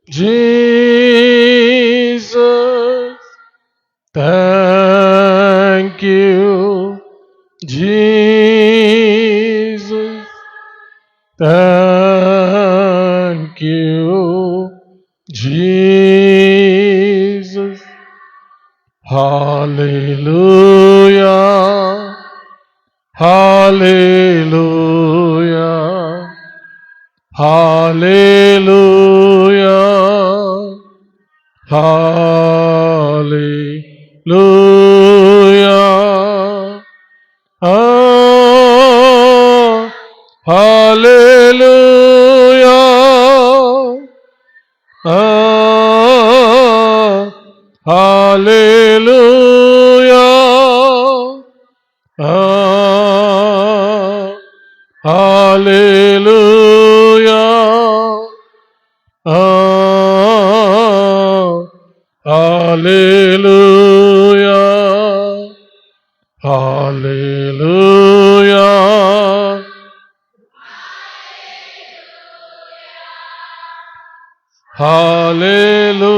Jesus. Thank you, Jesus. Thank you, Jesus. Hallelujah. Hallelujah. Hallelujah. Hallelujah. Ah, hallelujah. Ah, hallelujah. Ah, hallelujah. Ah, hallelujah. Hallelujah. Hallelujah.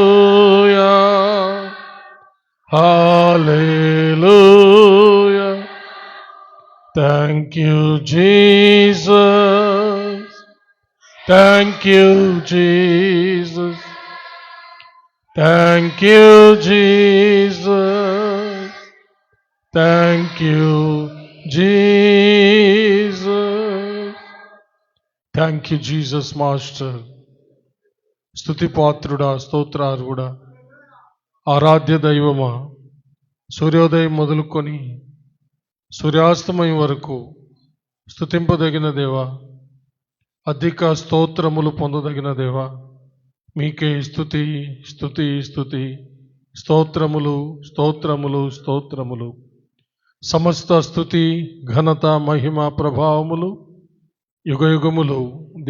Hallelujah. Thank you, Jesus. Thank you, Jesus. Thank you, Jesus. Thank you, Jesus. Thank you, Jesus, Master. స్తుతిపాత్రుడా, స్తోత్రార్హుడా, ఆరాధ్య దైవమా, సూర్యోదయం మొదలుకొని సూర్యాస్తమయం వరకు స్తుతింపదగిన దేవా, అధిక స్తోత్రములు పొందదగిన దేవా, మీకే స్తుతి స్తుతి స్తుతి, స్తోత్రములు స్తోత్రములు స్తోత్రములు. సమస్త స్తుతి ఘనత మహిమ ప్రభావములు యుగయుగములు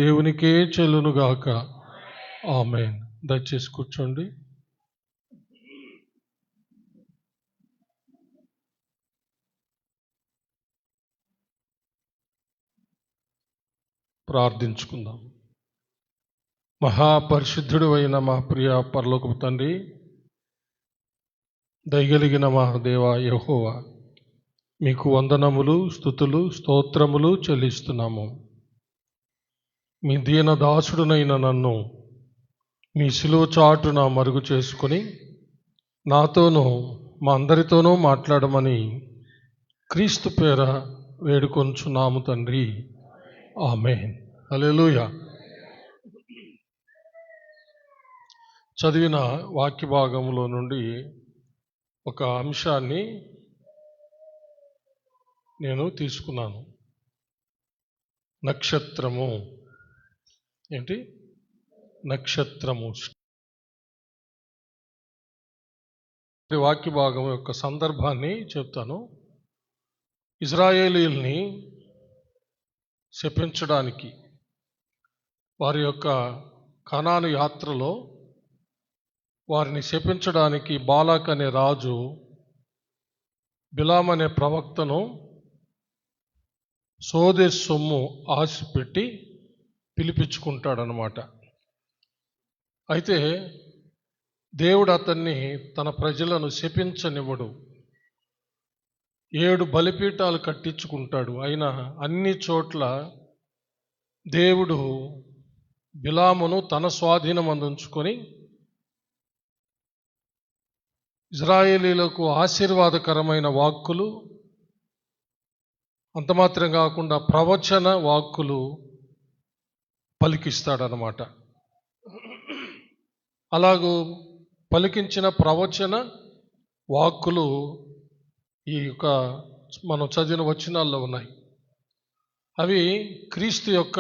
దేవునికే చెల్లునుగాక. ఆమేన్. దయచేసి కూర్చోండి. ప్రార్థించుకుందాం. మహాపరిశుద్ధుడు అయిన మా ప్రియ పరలోకపు తండ్రి, దయగలిగిన మా దేవా యెహోవా, మీకు వందనములు స్తుతులు స్తోత్రములు చెల్లిస్తున్నాము. మీ దీన దాసుడునైన నన్ను మీ శిలువ చాటున మరుగు చేసుకుని నాతోనూ మా అందరితోనూ మాట్లాడమని క్రీస్తు పేర వేడుకొంచున్నాము తండ్రి. ఆమేన్. హల్లెలూయా. చదివిన వాక్య భాగంలో నుండి ఒక అంశాన్ని నేను తీసుకున్నాను. నక్షత్రము. ఏంటి? నక్షత్రము. వాక్య భాగం యొక్క సందర్భాన్ని చెప్తాను. ఇజ్రాయేలీల్ని శపించడానికి వారి యొక్క కనాను యాత్రలో వారిని శపించడానికి బాలాక్ అనే రాజు బిలాం అనే ప్రవక్తను సోదె సొమ్ము ఆశ పెట్టి పిలిపించుకుంటాడనమాట. అయితే దేవుడు అతన్ని తన ప్రజలను శపించనివ్వడు. 7 బలిపీఠాలు కట్టించుకుంటాడు. అయినా అన్ని చోట్ల దేవుడు బిలామును తన స్వాధీనం అందించుకొని ఇజ్రాయేలీలకు ఆశీర్వాదకరమైన వాక్కులు, అంత మాత్రం కాకుండా ప్రవచన వాక్కులు పలికిస్తాడనమాట. అలాగూ పలికించిన ప్రవచన వాక్కులు ఈ యొక్క మనం చదివిన వచనాల్లో ఉన్నాయి. అవి క్రీస్తు యొక్క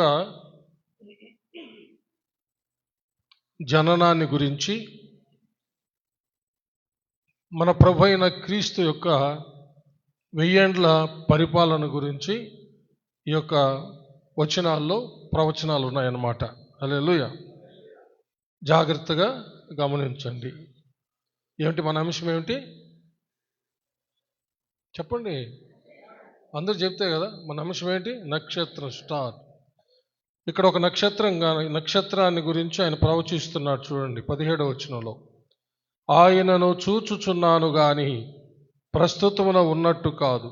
జననాన్ని గురించి, మన ప్రభు అయిన క్రీస్తు యొక్క 1000 ఏండ్ల పరిపాలన గురించి ఈ యొక్క వచనాల్లో ప్రవచనాలు ఉన్నాయన్నమాట. హల్లెలూయా. జాగ్రత్తగా గమనించండి. ఏమిటి మన అంశం? ఏమిటి చెప్పండి. అందరూ చెప్తే కదా మన అంశం ఏంటి? నక్షత్రం, స్టార్. ఇక్కడ ఒక నక్షత్రాన్ని గురించి ఆయన ప్రవచిస్తున్నాడు. చూడండి 17వ వచనంలో, ఆయనను చూచుచున్నాను గాని ప్రస్తుతమున ఉన్నట్టు కాదు,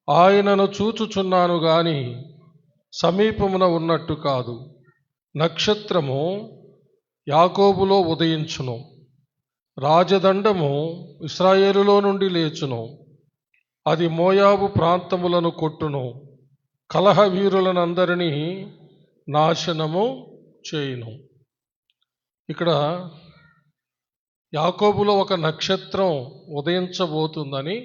ఆయనను చూచుచున్నాను గాని సమీపమున ఉన్నట్టు కాదు. నక్షత్రము యాకోబులో ఉదయించును, రాజదండము ఇశ్రాయేలులో నుండి లేచును. అది మోయాబు ప్రాంతములను కొట్టును, కలహ వీరులనందరినీ నాశనము చేయును. ఇక్కడ యాకోబులో ఒక నక్షత్రం ఉదయించబోతుందని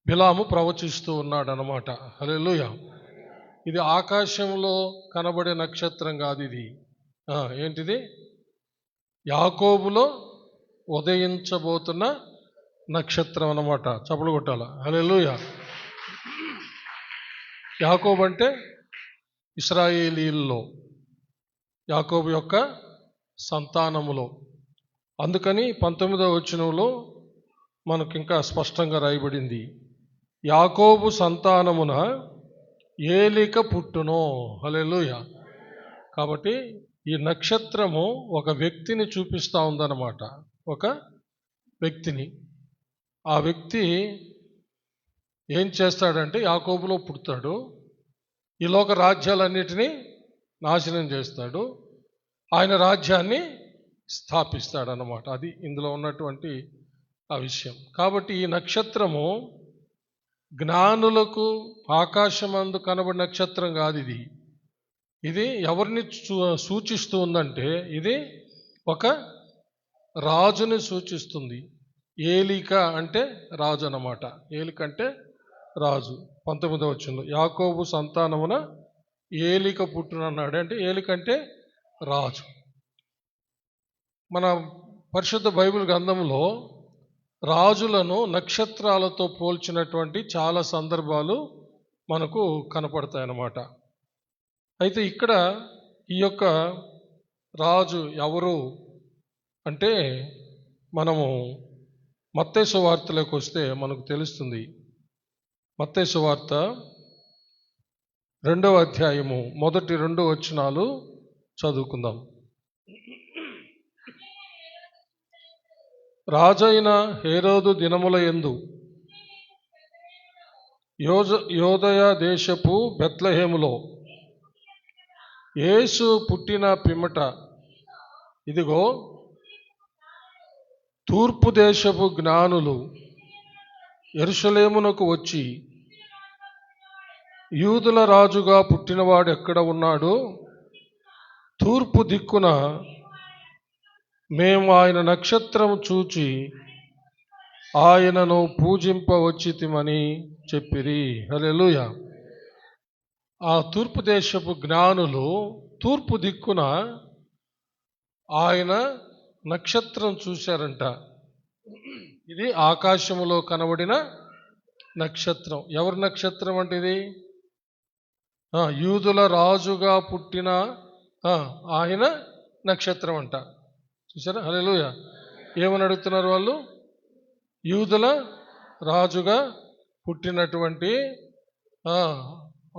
బిలాము ప్రవచిస్తూ ఉన్నాడు అన్నమాట. హల్లెలూయా. ఇది ఆకాశంలో కనబడే నక్షత్రం కాదు, ఇది ఏంటిది? యాకోబులో ఉదయించబోతున్న నక్షత్రం అన్నమాట. చప్పలు కొట్టాల. హల్లెలూయా. యాకోబు అంటే ఇశ్రాయేలీల్లో, యాకోబు యొక్క సంతానములో. అందుకని 19వ వచనంలో మనకు ఇంకా స్పష్టంగా రాయబడింది, యాకోబు సంతానమున ఏలిక పుట్టును. హల్లెలూయా. కాబట్టి ఈ నక్షత్రము ఒక వ్యక్తిని చూపిస్తూ ఉందన్నమాట. ఒక వ్యక్తిని. ఆ వ్యక్తి ఏం చేస్తాడంటే యాకోబులో పుడతాడు, ఈ లోక రాజ్యాలన్నిటినీ నాశనం చేస్తాడు, ఆయన రాజ్యాన్ని స్థాపిస్తాడన్నమాట. అది ఇందులో ఉన్నటువంటి ఆ విషయం. కాబట్టి ఈ నక్షత్రము జ్ఞానులకు ఆకాశమందు కనబడిన నక్షత్రం కాదు. ఇది ఎవరిని సూచిస్తూ ఉందంటే, ఇది ఒక రాజుని సూచిస్తుంది. ఏలిక అంటే రాజు అన్నమాట. ఏలిక అంటే రాజు. 19వ వచనంలో యాకోబు సంతానమున ఏలిక పుట్టునన్నాడు. అంటే ఏలిక అంటే రాజు. మన పరిశుద్ధ బైబిల్ గ్రంథంలో రాజులను నక్షత్రాలతో పోల్చినటువంటి చాలా సందర్భాలు మనకు కనపడతాయన్నమాట. అయితే ఇక్కడ ఈ యొక్క రాజు ఎవరు అంటే, మనము మత్తయి సువార్తలోకి వస్తే మనకు తెలుస్తుంది. మత్తయి సువార్త 2వ అధ్యాయము మొదటి 2 వచనాలు చదువుకుందాం. రాజైన హేరోదు దినముల యందు యోదయ దేశపు బెత్లెహేములో యేసు పుట్టిన పిమ్మట, ఇదిగో తూర్పు దేశపు జ్ఞానులు యెరూషలేమునకు వచ్చి, యూదుల రాజుగా పుట్టినవాడు ఎక్కడ ఉన్నాడు? తూర్పు దిక్కున మేము ఆయన నక్షత్రం చూచి ఆయనను పూజింపవచ్చితిమని చెప్పిరి. హల్లెలూయా. ఆ తూర్పు దేశపు జ్ఞానులు తూర్పు దిక్కున ఆయన నక్షత్రం చూశారంట. ఇది ఆకాశములో కనబడిన నక్షత్రం. ఎవరి నక్షత్రం అంటే ఇది? యూదుల రాజుగా పుట్టిన ఆయన నక్షత్రం అంట. చూసారా? హల్లెలూయా. ఏమని అడుగుతున్నారు వాళ్ళు? యూదుల రాజుగా పుట్టినటువంటి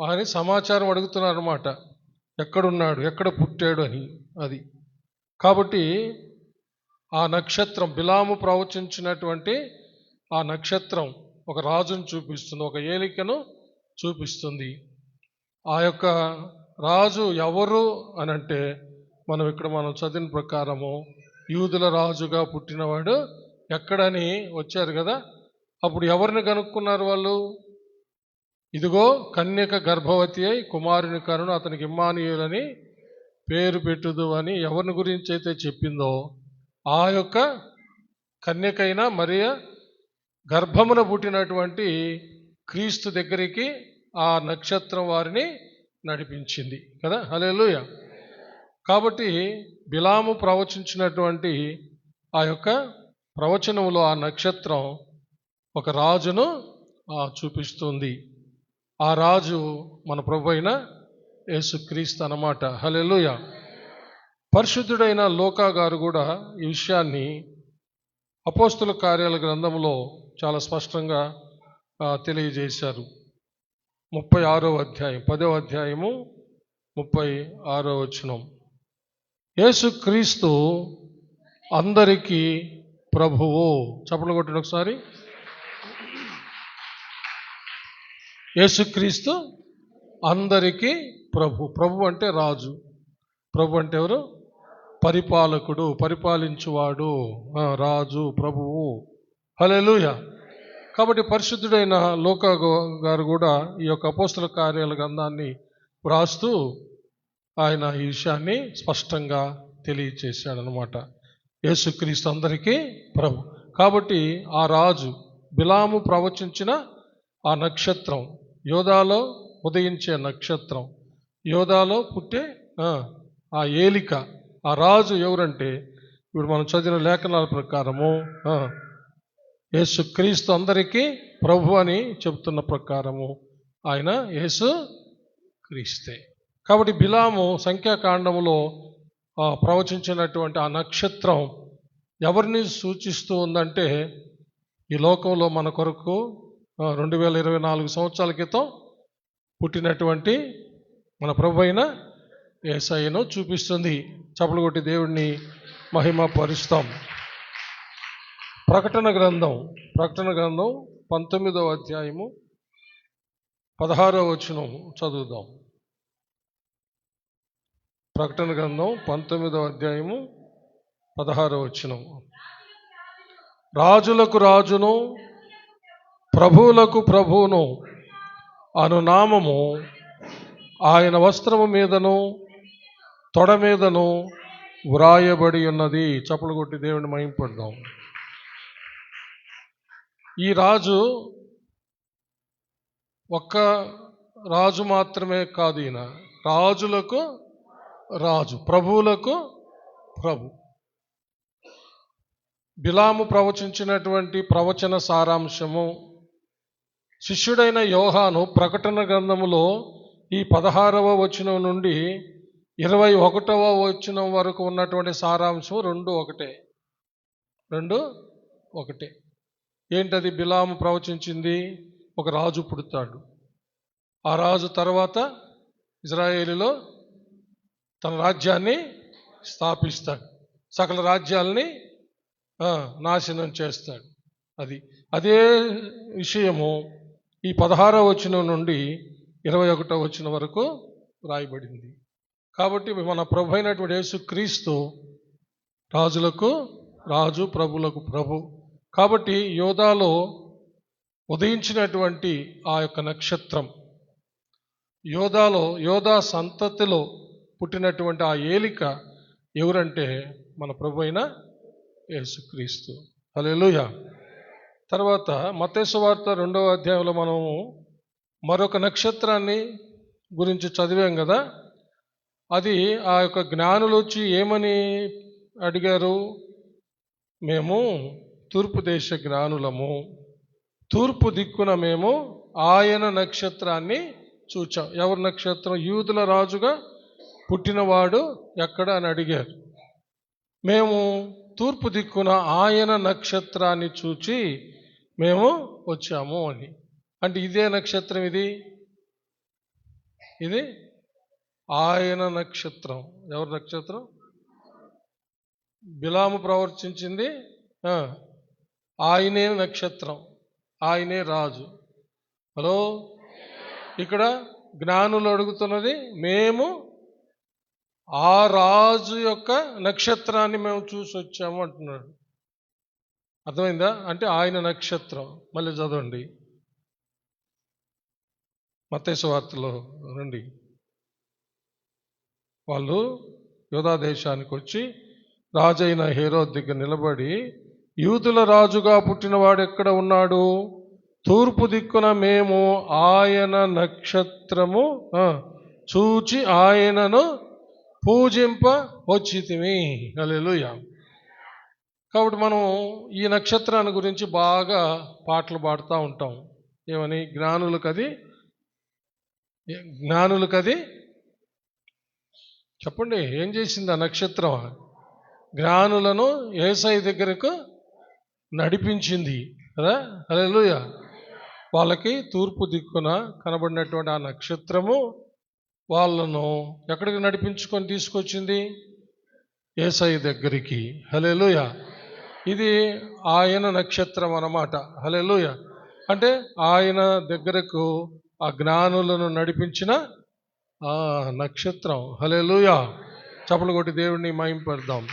ఆయన సమాచారం అడుగుతున్నారు అన్నమాట. ఎక్కడున్నాడు, ఎక్కడ పుట్టాడు అని. అది కాబట్టి ఆ నక్షత్రం, బిలాము ప్రవచించినటువంటి ఆ నక్షత్రం ఒక రాజును చూపిస్తుంది, ఒక ఏలికను చూపిస్తుంది. ఆ యొక్క రాజు ఎవరు అని అంటే, మనం చదివిన ప్రకారము యూదుల రాజుగా పుట్టినవాడు ఎక్కడని వచ్చారు కదా. అప్పుడు ఎవరిని కనుక్కున్నారు వాళ్ళు? ఇదిగో కన్యక గర్భవతి అయి కుమారుని కనును, అతనికి ఇమ్మానుయేలు అని పేరు పెట్టుదు అని ఎవరిని గురించి అయితే చెప్పిందో, ఆ యొక్క కన్యకైన మరియ గర్భమున పుట్టినటువంటి క్రీస్తు దగ్గరికి ఆ నక్షత్రం వారిని నడిపించింది కదా. హల్లెలూయా. కాబట్టి బిలాము ప్రవచించినటువంటి ఆ యొక్క ప్రవచనంలో ఆ నక్షత్రం ఒక రాజును చూపిస్తుంది. ఆ రాజు మన ప్రభు అయిన యేసుక్రీస్తు అన్నమాట. హల్లెలూయా. పరిశుద్ధుడైన లూకా గారు కూడా ఈ విషయాన్ని అపోస్తుల కార్యాల గ్రంథంలో చాలా స్పష్టంగా తెలియజేశారు. 36వ అధ్యాయం 10వ అధ్యాయము 36 యేసుక్రీస్తు అందరికీ ప్రభువు. చప్పట్లు కొట్టండి ఒకసారి. యేసుక్రీస్తు అందరికీ ప్రభు. ప్రభు అంటే రాజు. ప్రభు అంటే ఎవరు? పరిపాలకుడు, పరిపాలించువాడు, రాజు, ప్రభువు. హల్లెలూయా. కాబట్టి పరిశుద్ధుడైన లూకా గారు కూడా ఈ యొక్క అపోస్తల కార్యాల గ్రంథాన్ని వ్రాస్తూ ఆయన ఈ విషయాన్ని స్పష్టంగా తెలియచేశాడనమాట. యేసుక్రీస్తు అందరికీ ప్రభు. కాబట్టి ఆ రాజు బిలాము ప్రవచించిన ఆ నక్షత్రం, యోధాలో ఉదయించే నక్షత్రం, యోధాలో పుట్టే ఆ ఏలిక, ఆ రాజు ఎవరంటే ఇప్పుడు మనం చదివిన లేఖనాల ప్రకారము యేసుక్రీస్తు అందరికీ ప్రభు అని చెబుతున్న ప్రకారము ఆయన యేసు క్రీస్తే. కాబట్టి బిలాము సంఖ్యాకాండములో ప్రవచించినటువంటి ఆ నక్షత్రం ఎవరిని సూచిస్తూ ఉందంటే ఈ లోకంలో మన కొరకు 2024 సంవత్సరాల క్రితం పుట్టినటువంటి మన ప్రభు అయిన యేసయ్యను చూపిస్తుంది. చప్పలు కొట్టి దేవుడిని మహిమ పరుస్తాం. ప్రకటన గ్రంథం 19వ అధ్యాయము 16వ వచనం చదువుదాం. ప్రకటన గ్రంథం 19వ అధ్యాయము 16వ వచనం. రాజులకు రాజును ప్రభువులకు ప్రభువును అను నామము ఆయన వస్త్రము మీదను తొడ మీదను వ్రాయబడి ఉన్నది. చప్పలు కొట్టి దేవుని మహింపడదాం. ఈ రాజు ఒక్క రాజు మాత్రమే కాదు, ఈయన రాజులకు రాజు, ప్రభువులకు ప్రభు. బిలాము ప్రవచించినటువంటి ప్రవచన సారాంశము శిష్యుడైన యోహాను ప్రకటన గ్రంథములో ఈ 16వ వచనం నుండి 21వ వచనం వరకు ఉన్నటువంటి సారాంశం రెండు ఒకటే. ఏంటది? బిలాము ప్రవచించింది ఒక రాజు పుడతాడు, ఆ రాజు తర్వాత ఇజ్రాయేలులో తన రాజ్యాన్ని స్థాపిస్తాడు, సకల రాజ్యాలని నాశనం చేస్తాడు. అదే విషయము ఈ 16వ వచనం నుండి 21వ వచనం వరకు రాయబడింది. కాబట్టి మన ప్రభు అయినటువంటి యేసుక్రీస్తు రాజులకు రాజు, ప్రభులకు ప్రభు. కాబట్టి యోధాలో ఉదయించినటువంటి ఆ యొక్క నక్షత్రం, యోధా సంతతిలో పుట్టినటువంటి ఆ ఏలిక ఎవరంటే మన ప్రభు అయిన యేసుక్రీస్తు. హల్లెలూయా. తర్వాత మత్తయి సువార్త 2వ అధ్యాయంలో మనము మరొక నక్షత్రాన్ని గురించి చదివాం కదా. అది ఆ యొక్క జ్ఞానులు వచ్చి ఏమని అడిగారు? మేము తూర్పు దేశ జ్ఞానులము, తూర్పు దిక్కున మేము ఆయన నక్షత్రాన్ని చూచాం. ఎవరి నక్షత్రం? యూదుల రాజుగా పుట్టినవాడు ఎక్కడ అని అడిగారు. మేము తూర్పు దిక్కున ఆయన నక్షత్రాన్ని చూచి మేము వచ్చాము అని. అంటే ఇదే నక్షత్రం, ఇది ఆయన నక్షత్రం. ఎవరి నక్షత్రం? బిలాము ప్రవర్తించింది ఆయనే నక్షత్రం, ఆయనే రాజు. హలో, ఇక్కడ జ్ఞానులు అడుగుతున్నది మేము ఆ రాజు యొక్క నక్షత్రాన్ని మేము చూసి వచ్చాము అంటున్నాడు. అర్థమైందా? అంటే ఆయన నక్షత్రం. మళ్ళీ చదవండి మత్తయి సువార్తలో రండి. వాళ్ళు యూదా దేశానికి వచ్చి రాజైన హేరోదు దగ్గర నిలబడి, యూదుల రాజుగా పుట్టినవాడు ఎక్కడ ఉన్నాడు? తూర్పు దిక్కున మేము ఆయన నక్షత్రము చూచి ఆయనను పూజింప వచ్చితిమి. హల్లెలూయా. కాబట్టి మనం ఈ నక్షత్రాన్ని గురించి బాగా పాటలు పాడుతూ ఉంటాం. ఏమని? జ్ఞానులకది చెప్పండి, ఏం చేసింది ఆ నక్షత్రం? జ్ఞానులను యేసయ్య దగ్గరకు నడిపించింది కదా. హల్లెలూయా. వాళ్ళకి తూర్పు దిక్కున కనబడినటువంటి ఆ నక్షత్రము వాళ్ళను ఎక్కడికి నడిపించుకొని తీసుకొచ్చింది? యేసయ్య దగ్గరికి. హల్లెలూయా. ఇది ఆయన నక్షత్రం అన్నమాట. హల్లెలూయా. అంటే ఆయన దగ్గరకు ఆ జ్ఞానులను నడిపించిన ఆ నక్షత్రం. హల్లెలూయా. చప్పలు కొట్టి దేవుడిని మహింపడదాం.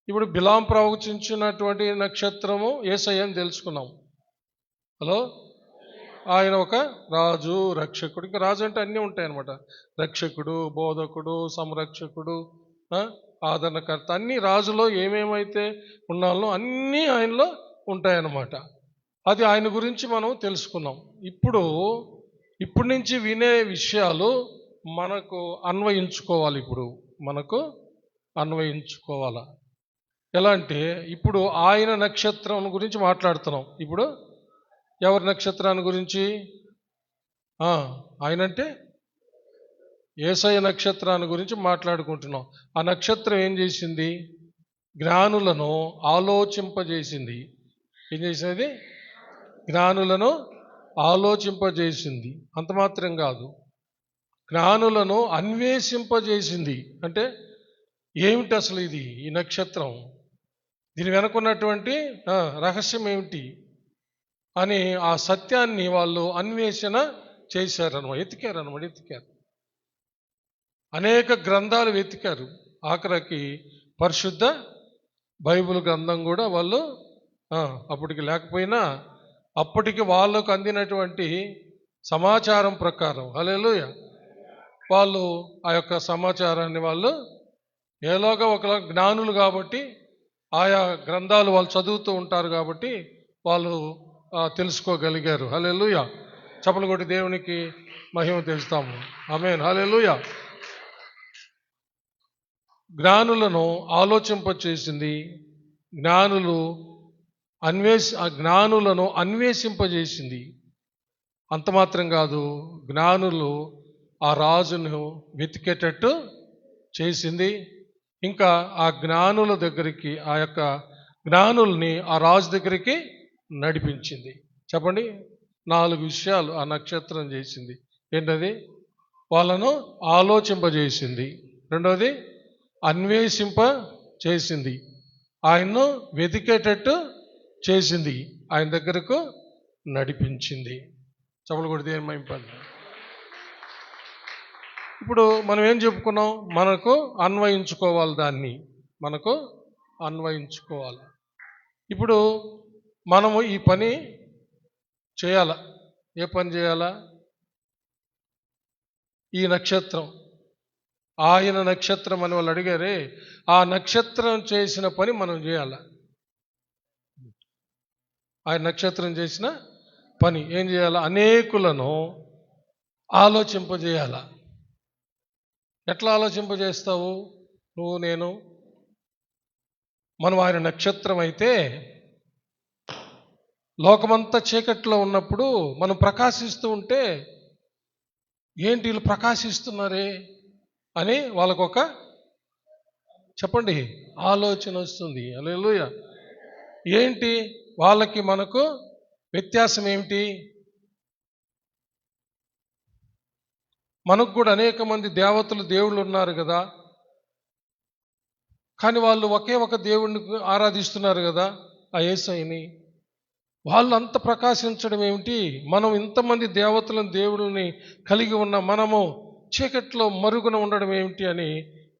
ఇప్పుడు బిలాం ప్రవచించినటువంటి నక్షత్రము యేసయ్య అని తెలుసుకున్నాం. హలో, ఆయన ఒక రాజు, రక్షకుడు. ఇంకా రాజు అంటే అన్నీ ఉంటాయి అన్నమాట. రక్షకుడు, బోధకుడు, సంరక్షకుడు, ఆదరణకర్త, అన్ని రాజులో ఏమేమైతే ఉన్నాలో అన్నీ ఆయనలో ఉంటాయన్నమాట. అది ఆయన గురించి మనం తెలుసుకున్నాం. ఇప్పుడు నుంచి వినే విషయాలు మనకు అన్వయించుకోవాలి. మనకు అన్వయించుకోవాలా? ఎలా అంటే ఇప్పుడు ఆయన నక్షత్రం గురించి మాట్లాడుతున్నాం. ఇప్పుడు ఎవరి నక్షత్రాన్ని గురించి? ఆయన అంటే యేసయ్య నక్షత్రాన్ని గురించి మాట్లాడుకుంటున్నాం. ఆ నక్షత్రం ఏం చేసింది? జ్ఞానులను ఆలోచింపజేసింది. ఏం చేసినది? జ్ఞానులను ఆలోచింపజేసింది. అంత మాత్రం కాదు, జ్ఞానులను అన్వేషింపజేసింది. అంటే ఏమిటి అసలు ఇది, ఈ నక్షత్రం, దీని వెనుకున్నటువంటి రహస్యం ఏమిటి అని ఆ సత్యాన్ని వాళ్ళు అన్వేషణ చేశారన్నమాట. ఎతికారు. అనేక గ్రంథాలు వెతికారు. ఆఖరికి పరిశుద్ధ బైబిల్ గ్రంథం కూడా వాళ్ళు అప్పటికి లేకపోయినా అప్పటికి వాళ్ళకు అందినటువంటి సమాచారం ప్రకారం, హల్లెలూయా, వాళ్ళు ఆ యొక్క సమాచారాన్ని వాళ్ళు ఏలోగా ఒకలా జ్ఞానులు కాబట్టి ఆయా గ్రంథాలు వాళ్ళు చదువుతూ ఉంటారు కాబట్టి వాళ్ళు తెలుసుకోగలిగారు. హల్లెలూయా. చప్పలు కొట్టి దేవునికి మహిమ తెస్తాము. ఆమేన్. హల్లెలూయా. జ్ఞానులను ఆలోచింపచేసింది. జ్ఞానులను అన్వేషింపజేసింది. అంత మాత్రం కాదు, జ్ఞానులు ఆ రాజును వెతికేటట్టు చేసింది. ఇంకా ఆ జ్ఞానుల దగ్గరికి, ఆ యొక్క జ్ఞానుల్ని ఆ రాజు దగ్గరికి నడిపించింది. చెప్పండి, 4 విషయాలు ఆ నక్షత్రం చేసింది. ఏంటది? వాళ్ళను ఆలోచింపజేసింది. రెండవది, అన్వేషింప చేసింది. ఆయన్ను వెతికేటట్టు చేసింది. ఆయన దగ్గరకు నడిపించింది. చప్పలు కొడితే ఏమైపోయింది? ఇప్పుడు మనం ఏం చెప్పుకున్నాం? మనకు అన్వయించుకోవాలి, దాన్ని మనకు అన్వయించుకోవాలి. ఇప్పుడు మనము ఈ పని చేయాలా? ఏ పని చేయాలా? ఈ నక్షత్రం, ఆయన నక్షత్రం అని వాళ్ళు అడిగారే, ఆ నక్షత్రం చేసిన పని మనం చేయాలా? ఆయన నక్షత్రం చేసిన పని ఏం చేయాలా? అనేకులను ఆలోచింపజేయాల. ఎట్లా ఆలోచింపజేస్తావు నువ్వు, నేను? మనం ఆయన నక్షత్రం అయితే లోకమంతా చీకట్లో ఉన్నప్పుడు మనం ప్రకాశిస్తూ ఉంటే, ఏంటి వీళ్ళు ప్రకాశిస్తున్నారే అని వాళ్ళకొక, చెప్పండి, ఆలోచన వస్తుంది. హల్లెలూయా. ఏంటి వాళ్ళకి మనకు వ్యత్యాసం ఏమిటి? మనకు కూడా అనేక మంది దేవుళ్ళు ఉన్నారు కదా, కానీ వాళ్ళు ఒకే ఒక దేవుణ్ణి ఆరాధిస్తున్నారు కదా, ఆ యేసయ్యని. వాళ్ళు అంత ప్రకాశించడం ఏమిటి? మనం ఇంతమంది దేవుళ్ళని కలిగి ఉన్న మనము చీకట్లో మరుగున ఉండడం ఏమిటి అని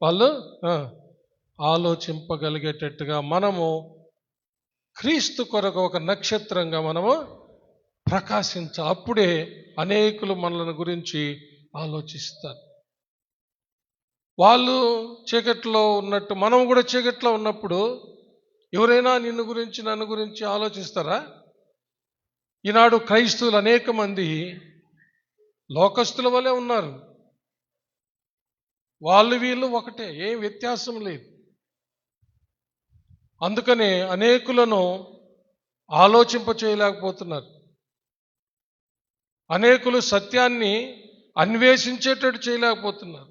వాళ్ళు ఆలోచింపగలిగేటట్టుగా మనము క్రీస్తు కొరకు ఒక నక్షత్రంగా మనము ప్రకాశించాలి. అప్పుడే అనేకులు మనల గురించి ఆలోచిస్తారు. వాళ్ళు చీకట్లో ఉన్నట్టు మనం కూడా చీకట్లో ఉన్నప్పుడు ఎవరైనా నిన్ను గురించి, నన్ను గురించి ఆలోచిస్తారా? ఈనాడు క్రైస్తవులు అనేక మంది లోకస్తుల వలె ఉన్నారు. వాళ్ళు వీళ్ళు ఒకటే, ఏం వ్యత్యాసం లేదు. అందుకనే అనేకులను ఆలోచింప చేయలేకపోతున్నారు. అనేకులు సత్యాన్ని అన్వేషించేటట్టు చేయలేకపోతున్నారు.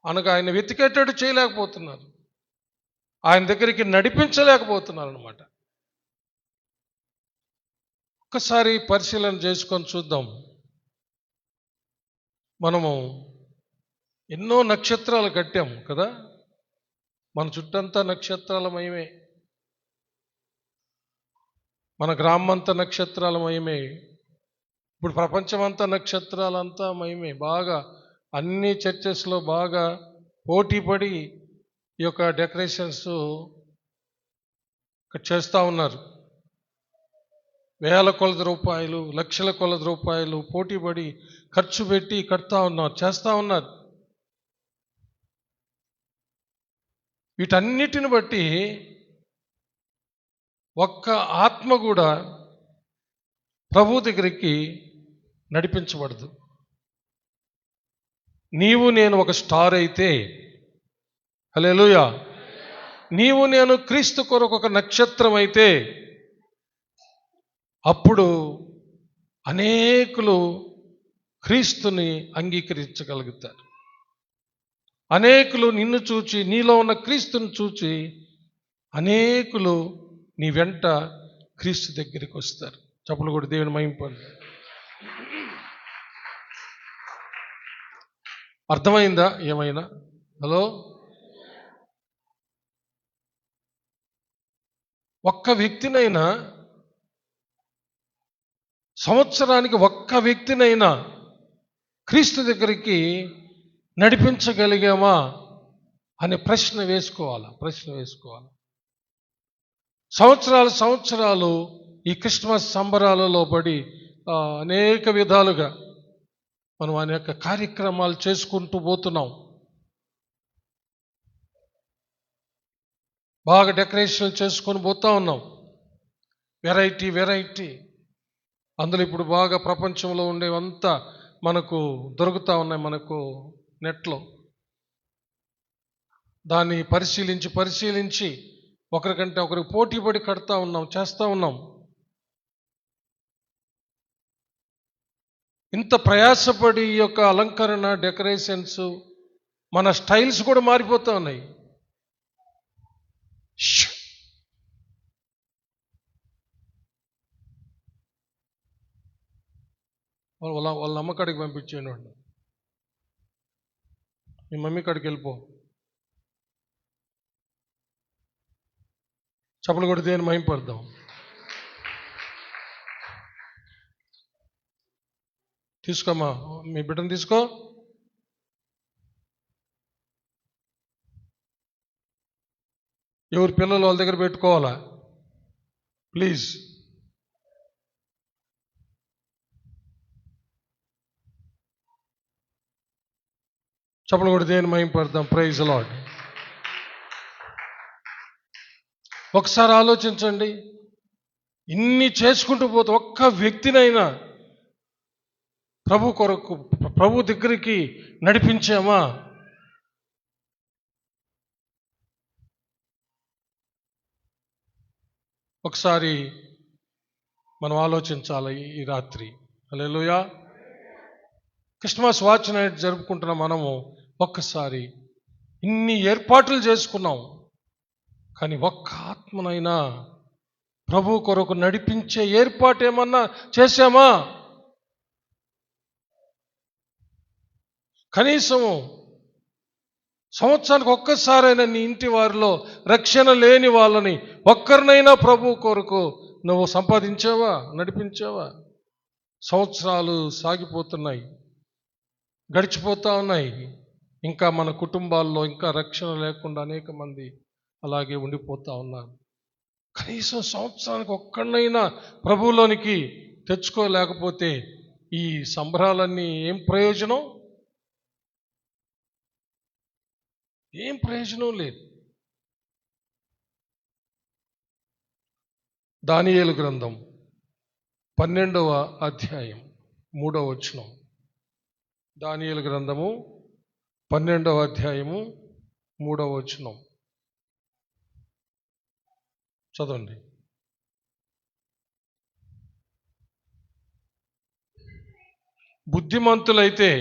అనగా ఆయన వెతికేటట్టు చేయలేకపోతున్నారు. ఆయన దగ్గరికి నడిపించలేకపోతున్నారు అన్నమాట. ఒక్కసారి పరిశీలన చేసుకొని చూద్దాం. మనము ఎన్నో నక్షత్రాలు కట్టాము కదా, మన చుట్టంతా నక్షత్రాలమయమే, మన గ్రామం నక్షత్రాలమయమే, ఇప్పుడు ప్రపంచమంతా నక్షత్రాలంతా మయమే. బాగా అన్ని చర్చెస్లో బాగా పోటీపడి ఈ యొక్క డెకరేషన్స్ చేస్తూ ఉన్నారు. వేల కొలది రూపాయలు, లక్షల కొలది రూపాయలు పోటీపడి ఖర్చు పెట్టి కడతా ఉన్నారు, చేస్తూ ఉన్నారు. వీటన్నిటిని బట్టి ఒక్క ఆత్మ కూడా ప్రభు దగ్గరికి నడిపించబడదు. నీవు నేను ఒక స్టార్ అయితే, హల్లెలూయా, నీవు నేను క్రీస్తు కొరకు ఒక నక్షత్రం అయితే, అప్పుడు అనేకులు క్రీస్తుని అంగీకరించగలుగుతారు. అనేకులు నిన్ను చూచి, నీలో ఉన్న క్రీస్తుని చూచి అనేకులు నీ వెంట క్రీస్తు దగ్గరికి వస్తారు. చప్పట్లు కూడా దేవుని మహింపండి. అర్థమైందా ఏమైనా? హలో, ఒక్క వ్యక్తినైనా, సంవత్సరానికి ఒక్క వ్యక్తినైనా క్రీస్తు దగ్గరికి నడిపించగలిగామా అనే ప్రశ్న వేసుకోవాలి. సంవత్సరాలు ఈ క్రిస్మస్ సంబరాలలో పడి అనేక విధాలుగా మనం అనేక కార్యక్రమాలు చేసుకుంటూ పోతున్నాం. బాగా డెకరేషన్ చేసుకొని పోతా ఉన్నాం. వెరైటీ అందులో ఇప్పుడు బాగా ప్రపంచంలో ఉండేవంతా మనకు దొరుకుతూ ఉన్నాయి. మనకు నెట్లో దాన్ని పరిశీలించి ఒకరికంటే ఒకరికి పోటీపడి కడతా ఉన్నాం, చేస్తూ ఉన్నాం. ఇంత ప్రయాసపడి ఈ యొక్క అలంకరణ, డెకరేషన్స్, మన స్టైల్స్ కూడా మారిపోతూ ఉన్నాయి. వాళ్ళ అమ్మ కాడికి పంపించేయండి, వాడిని మీ మమ్మీ కాడికి వెళ్ళిపో. చప్పలు కొడితే అని మహింపడదాం. తీసుకోమ్మా, మీ బిడ్డను తీసుకో. ఎవరి పిల్లలు వాళ్ళ దగ్గర పెట్టుకోవాలా ప్లీజ్. చప్పలు కొడితే అని మహింపడదాం. Praise lord. ఒకసారి ఆలోచించండి, ఇన్ని చేసుకుంటూ పోతే ఒక్క వ్యక్తినైనా ప్రభు కొరకు, ప్రభు దగ్గరికి నడిపించామా? ఒకసారి మనం ఆలోచించాలి ఈ రాత్రి. హల్లెలూయా. క్రిస్మస్ వాచ్ నైట్ జరుపుకుంటున్న మనము ఒక్కసారి ఇన్ని ఏర్పాట్లు చేసుకున్నాం, కానీ ఒక్క ఆత్మనైనా ప్రభు కొరకు నడిపించే ఏర్పాటు ఏమన్నా చేశామా? కనీసము సంవత్సరానికి ఒక్కసారైనా నీ ఇంటి వారిలో రక్షణ లేని వాళ్ళని ఒక్కరినైనా ప్రభు కొరకు నువ్వు సంపాదించావా, నడిపించావా? సంవత్సరాలు సాగిపోతున్నాయి, గడిచిపోతూ ఉన్నాయి. ఇంకా మన కుటుంబాల్లో ఇంకా రక్షణ లేకుండా అనేక మంది అలాగే ఉండిపోతూ ఉన్నారు. కనీసం సంవత్సరానికి ఒక్కడినైనా ప్రభువులోనికి తెచ్చుకోలేకపోతే ఈ సంబరాలన్నీ ఏం ప్రయోజనం? ఏం ప్రయోజనం లేదు. దానియేలు గ్రంథం 12వ అధ్యాయం 3వ వచనం. దానియేలు గ్రంథము 12వ అధ్యాయము 3వ వచనం చదవండి. బుద్ధిమంతులైతే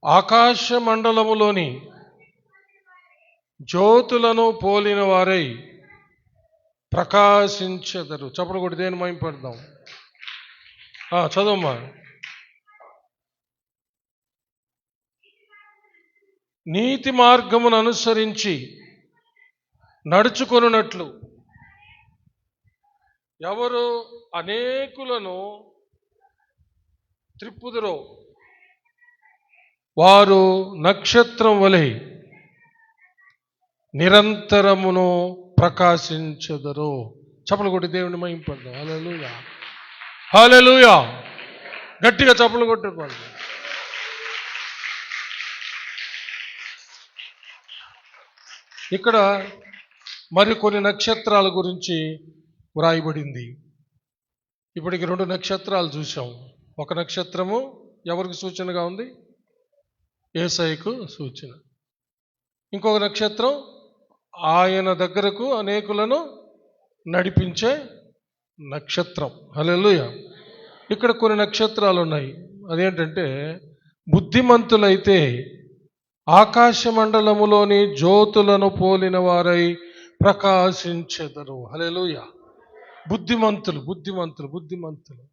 ఆకాశ మండలములోని జ్యోతులను పోలిన వారై ప్రకాశించెదరు. చప్పుడు కొట్టి దేని మహింపడదాం. చదవమ్మా. నీతి మార్గమును అనుసరించి నడుచుకొనున్నట్లు ఎవరు అనేకులను త్రిప్పుదురో వారు నక్షత్రం వలె నిరంతరమును ప్రకాశించెదరు. చప్పలు కొట్టి దేవుని మహింపడదాం. హల్లెలూయా, హల్లెలూయా. గట్టిగా చప్పలు కొట్టుకోండి. ఇక్కడ మరికొన్ని నక్షత్రాల గురించి వ్రాయబడింది. ఇప్పటికి 2 నక్షత్రాలు చూసాం. ఒక నక్షత్రము ఎవరికి సూచనగా ఉంది? యేసయ్యకు సూచన. ఇంకొక నక్షత్రం ఆయన దగ్గరకు అనేకులను నడిపించే నక్షత్రం. హల్లెలూయా. ఇక్కడ కొన్ని నక్షత్రాలు ఉన్నాయి. అదేంటంటే, బుద్ధిమంతులైతే ఆకాశ మండలములోని జ్యోతులను పోలిన వారై ప్రకాశించెదరు. హల్లెలూయా. బుద్ధిమంతులు బుద్ధిమంతులు బుద్ధిమంతులు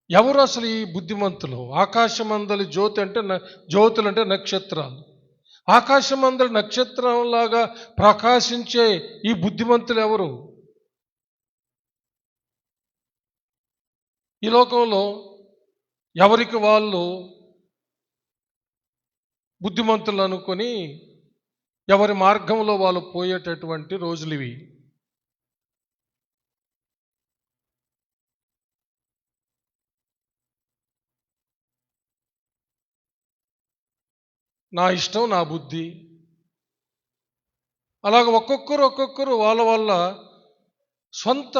ఎవరు అసలు ఈ బుద్ధిమంతులు? ఆకాశమందలి జ్యోతి అంటే జ్యోతులు అంటే నక్షత్రాలు. ఆకాశమందలి నక్షత్రంలాగా ప్రకాశించే ఈ బుద్ధిమంతులు ఎవరు? ఈ లోకంలో ఎవరికి వాళ్ళు బుద్ధిమంతులు అనుకొని ఎవరి మార్గంలో వాళ్ళు పోయేటటువంటి రోజులు ఇవి. నా ఇష్టం, నా బుద్ధి, అలాగ ఒక్కొక్కరు వాళ్ళ సొంత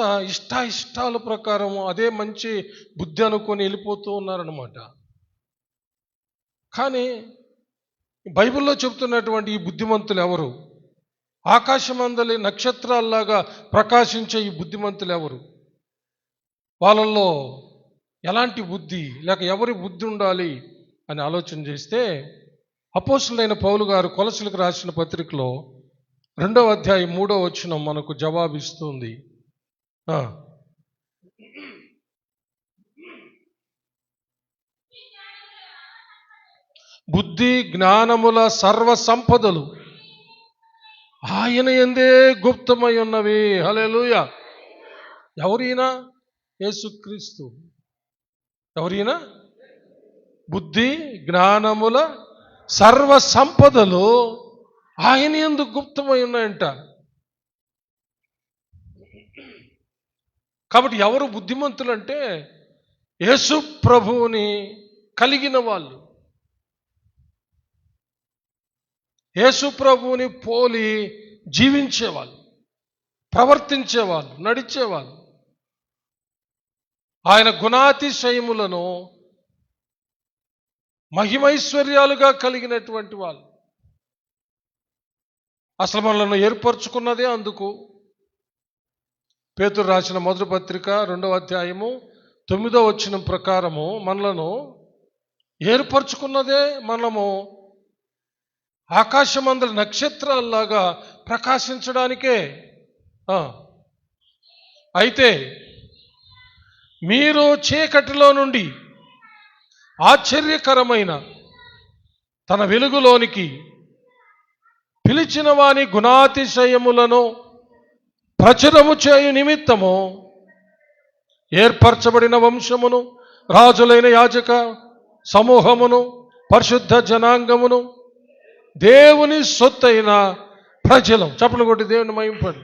ఇష్టాల ప్రకారం అదే మంచి బుద్ధి అనుకొని వెళ్ళిపోతూ ఉన్నారనమాట. కానీ బైబిల్లో చెబుతున్నటువంటి ఈ బుద్ధిమంతులు ఎవరు? ఆకాశమందలి నక్షత్రాల్లాగా ప్రకాశించే ఈ బుద్ధిమంతులు ఎవరు? వాళ్ళల్లో ఎలాంటి బుద్ధి, లేక ఎవరి బుద్ధి ఉండాలి అని ఆలోచన చేస్తే, అపోస్తలుడైన పౌలు గారు కొలసీలకు రాసిన పత్రికలో 2వ అధ్యాయం 3వ వచనం మనకు జవాబిస్తుంది. బుద్ధి జ్ఞానముల సర్వ సంపదలు ఆయన యందే గుప్తమై ఉన్నవి. హల్లెలూయా. ఎవరైనా? యేసుక్రీస్తు. ఎవరైనా? బుద్ధి జ్ఞానముల సర్వ సంపదలు ఆయన యందు గుప్తమై ఉన్నాయంట. కాబట్టి ఎవరు బుద్ధిమంతులు అంటే యేసు ప్రభువుని కలిగిన వాళ్ళు, యేసు ప్రభువుని పోలి జీవించేవాళ్ళు, ప్రవర్తించేవాళ్ళు, నడిచేవాళ్ళు, ఆయన గుణాతిశయములను మహిమైశ్వర్యాలుగా కలిగినటువంటి వాళ్ళు. అసలు మనల్ని ఏర్పరచుకున్నదే అందుకు. పేతురు రాసిన మొదటి పత్రిక 2వ అధ్యాయము 9వ వచనం ప్రకారము మనలను ఏర్పరచుకున్నదే మనము ఆకాశమందలి నక్షత్రాల్లాగా ప్రకాశించడానికే. అయితే మీరు చీకటిలో నుండి ఆశ్చర్యకరమైన తన వెలుగులోనికి పిలిచిన వాని గుణాతిశయములను ప్రచురము చేయు నిమిత్తము ఏర్పరచబడిన వంశమును, రాజులైన యాజక సమూహమును, పరిశుద్ధ జనాంగమును, దేవుని సొత్తైన ప్రజలం. చప్పలు కొట్టి దేవుని మహింపండి.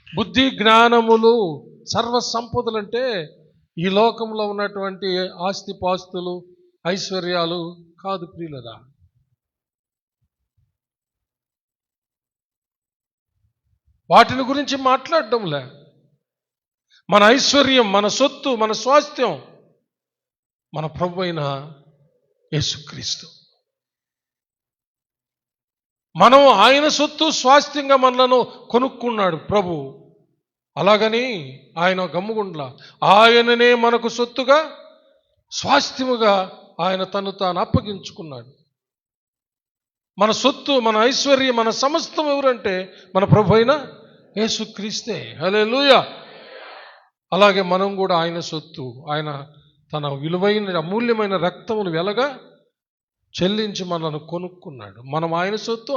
బుద్ధి జ్ఞానములు సర్వ సంపదలు అంటే ఈ లోకంలో ఉన్నటువంటి ఆస్తిపాస్తులు, ఐశ్వర్యాలు కాదు ప్రియులరా. వాటిని గురించి మాట్లాడడంలే. మన ఐశ్వర్యం, మన సొత్తు, మన స్వాస్థ్యం మన ప్రభు అయిన యేసుక్రీస్తు. మనం ఆయన సొత్తు స్వాస్థ్యంగా మనలను కొనుక్కున్నాడు ప్రభు. అలాగని ఆయన గమ్ముగుండ్లా, ఆయననే మనకు సొత్తుగా స్వాస్థ్యముగా ఆయన తను తాను అప్పగించుకున్నాడు. మన సొత్తు, మన ఐశ్వర్యం, మన సమస్తం ఎవరంటే మన ప్రభు అయిన యేసుక్రీస్తే. హల్లెలూయా. అలాగే మనం కూడా ఆయన సొత్తు, ఆయన తన విలువైన అమూల్యమైన రక్తమును వెలగా చెల్లించి మనను కొనుక్కున్నాడు. మనం ఆయన సొత్తు,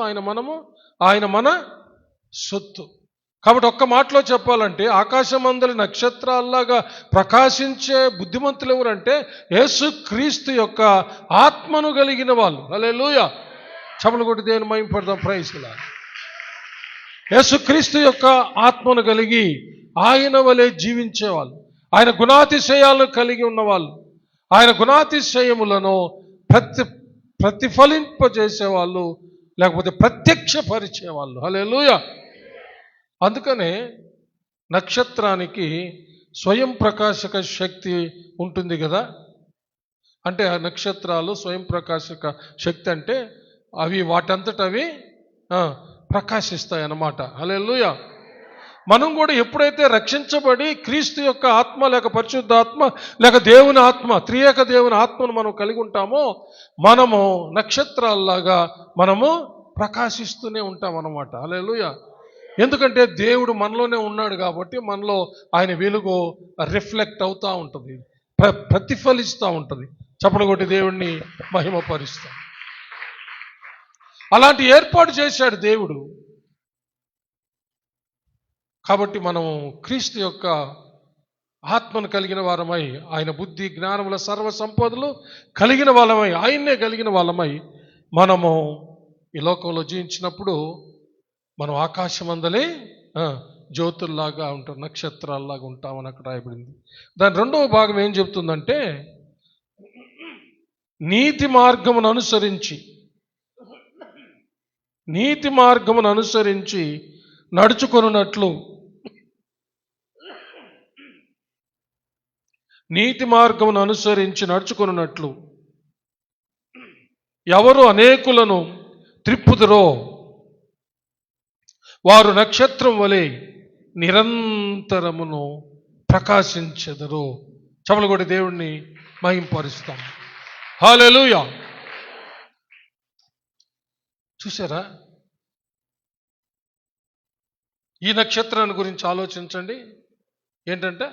ఆయన మన సొత్తు. కాబట్టి ఒక్క మాటలో చెప్పాలంటే ఆకాశమందలి నక్షత్రాల్లాగా ప్రకాశించే బుద్ధిమంతులు ఎవరంటే యేసుక్రీస్తు యొక్క ఆత్మను కలిగిన వాళ్ళు. హల్లెలూయా. చప్పలు కొట్టి దేవుని మహిమపడదాం. Praise lord. యేసుక్రీస్తు యొక్క ఆత్మను కలిగి ఆయన వలె జీవించేవాళ్ళు, ఆయన గుణాతిశయాలను కలిగి ఉన్నవాళ్ళు, ఆయన గుణాతిశయములను ప్రతిఫలింపజేసేవాళ్ళు, లేకపోతే ప్రత్యక్షపరిచేవాళ్ళు. హల్లెలూయా. అందుకనే నక్షత్రానికి స్వయం ప్రకాశక శక్తి ఉంటుంది కదా. అంటే ఆ నక్షత్రాలు స్వయం ప్రకాశక శక్తి అంటే అవి వాటంతట అవి ప్రకాశిస్తాయి అన్నమాట. హల్లెలూయా. మనం కూడా ఎప్పుడైతే రక్షించబడి క్రీస్తు యొక్క ఆత్మ లేక పరిశుద్ధాత్మ లేక దేవుని ఆత్మ, త్రియేక దేవుని ఆత్మను మనం కలిగి ఉంటామో మనము నక్షత్రాల్లాగా మనము ప్రకాశిస్తూనే ఉంటాం అన్నమాట. హల్లెలూయా. ఎందుకంటే దేవుడు మనలోనే ఉన్నాడు కాబట్టి మనలో ఆయన వెలుగు రిఫ్లెక్ట్ అవుతూ ఉంటుంది, ప్రతిఫలిస్తూ ఉంటుంది. చప్పలు కొట్టి దేవుణ్ణి మహిమపరుస్తాం. అలాంటి ఏర్పాటు చేశాడు దేవుడు. కాబట్టి మనం క్రీస్తు యొక్క ఆత్మను కలిగిన వారమై, ఆయన బుద్ధి జ్ఞానముల సర్వ సంపదలు కలిగిన వాళ్ళమై, ఆయన్నే కలిగిన వాళ్ళమై మనము ఈ లోకంలో జీవించినప్పుడు మనం ఆకాశమందలే జ్యోతుల్లాగా ఉంటాం, నక్షత్రాల్లాగా ఉంటామని అక్కడ రాయబడింది. దాని రెండవ భాగం ఏం చెప్తుందంటే నీతి మార్గమును అనుసరించి నడుచుకొనున్నట్లు, నీతి మార్గమును అనుసరించి నడుచుకొనున్నట్లు ఎవరు అనేకులను త్రిప్పుదురో వారు నక్షత్రం వలె నిరంతరమును ప్రకాశించెదరు. చప్పలు కొట్టి దేవుణ్ణి మహింపరుస్తాం. హల్లెలూయా. చూసారా, ఈ నక్షత్రాన్ని గురించి ఆలోచించండి. ఏంటంటే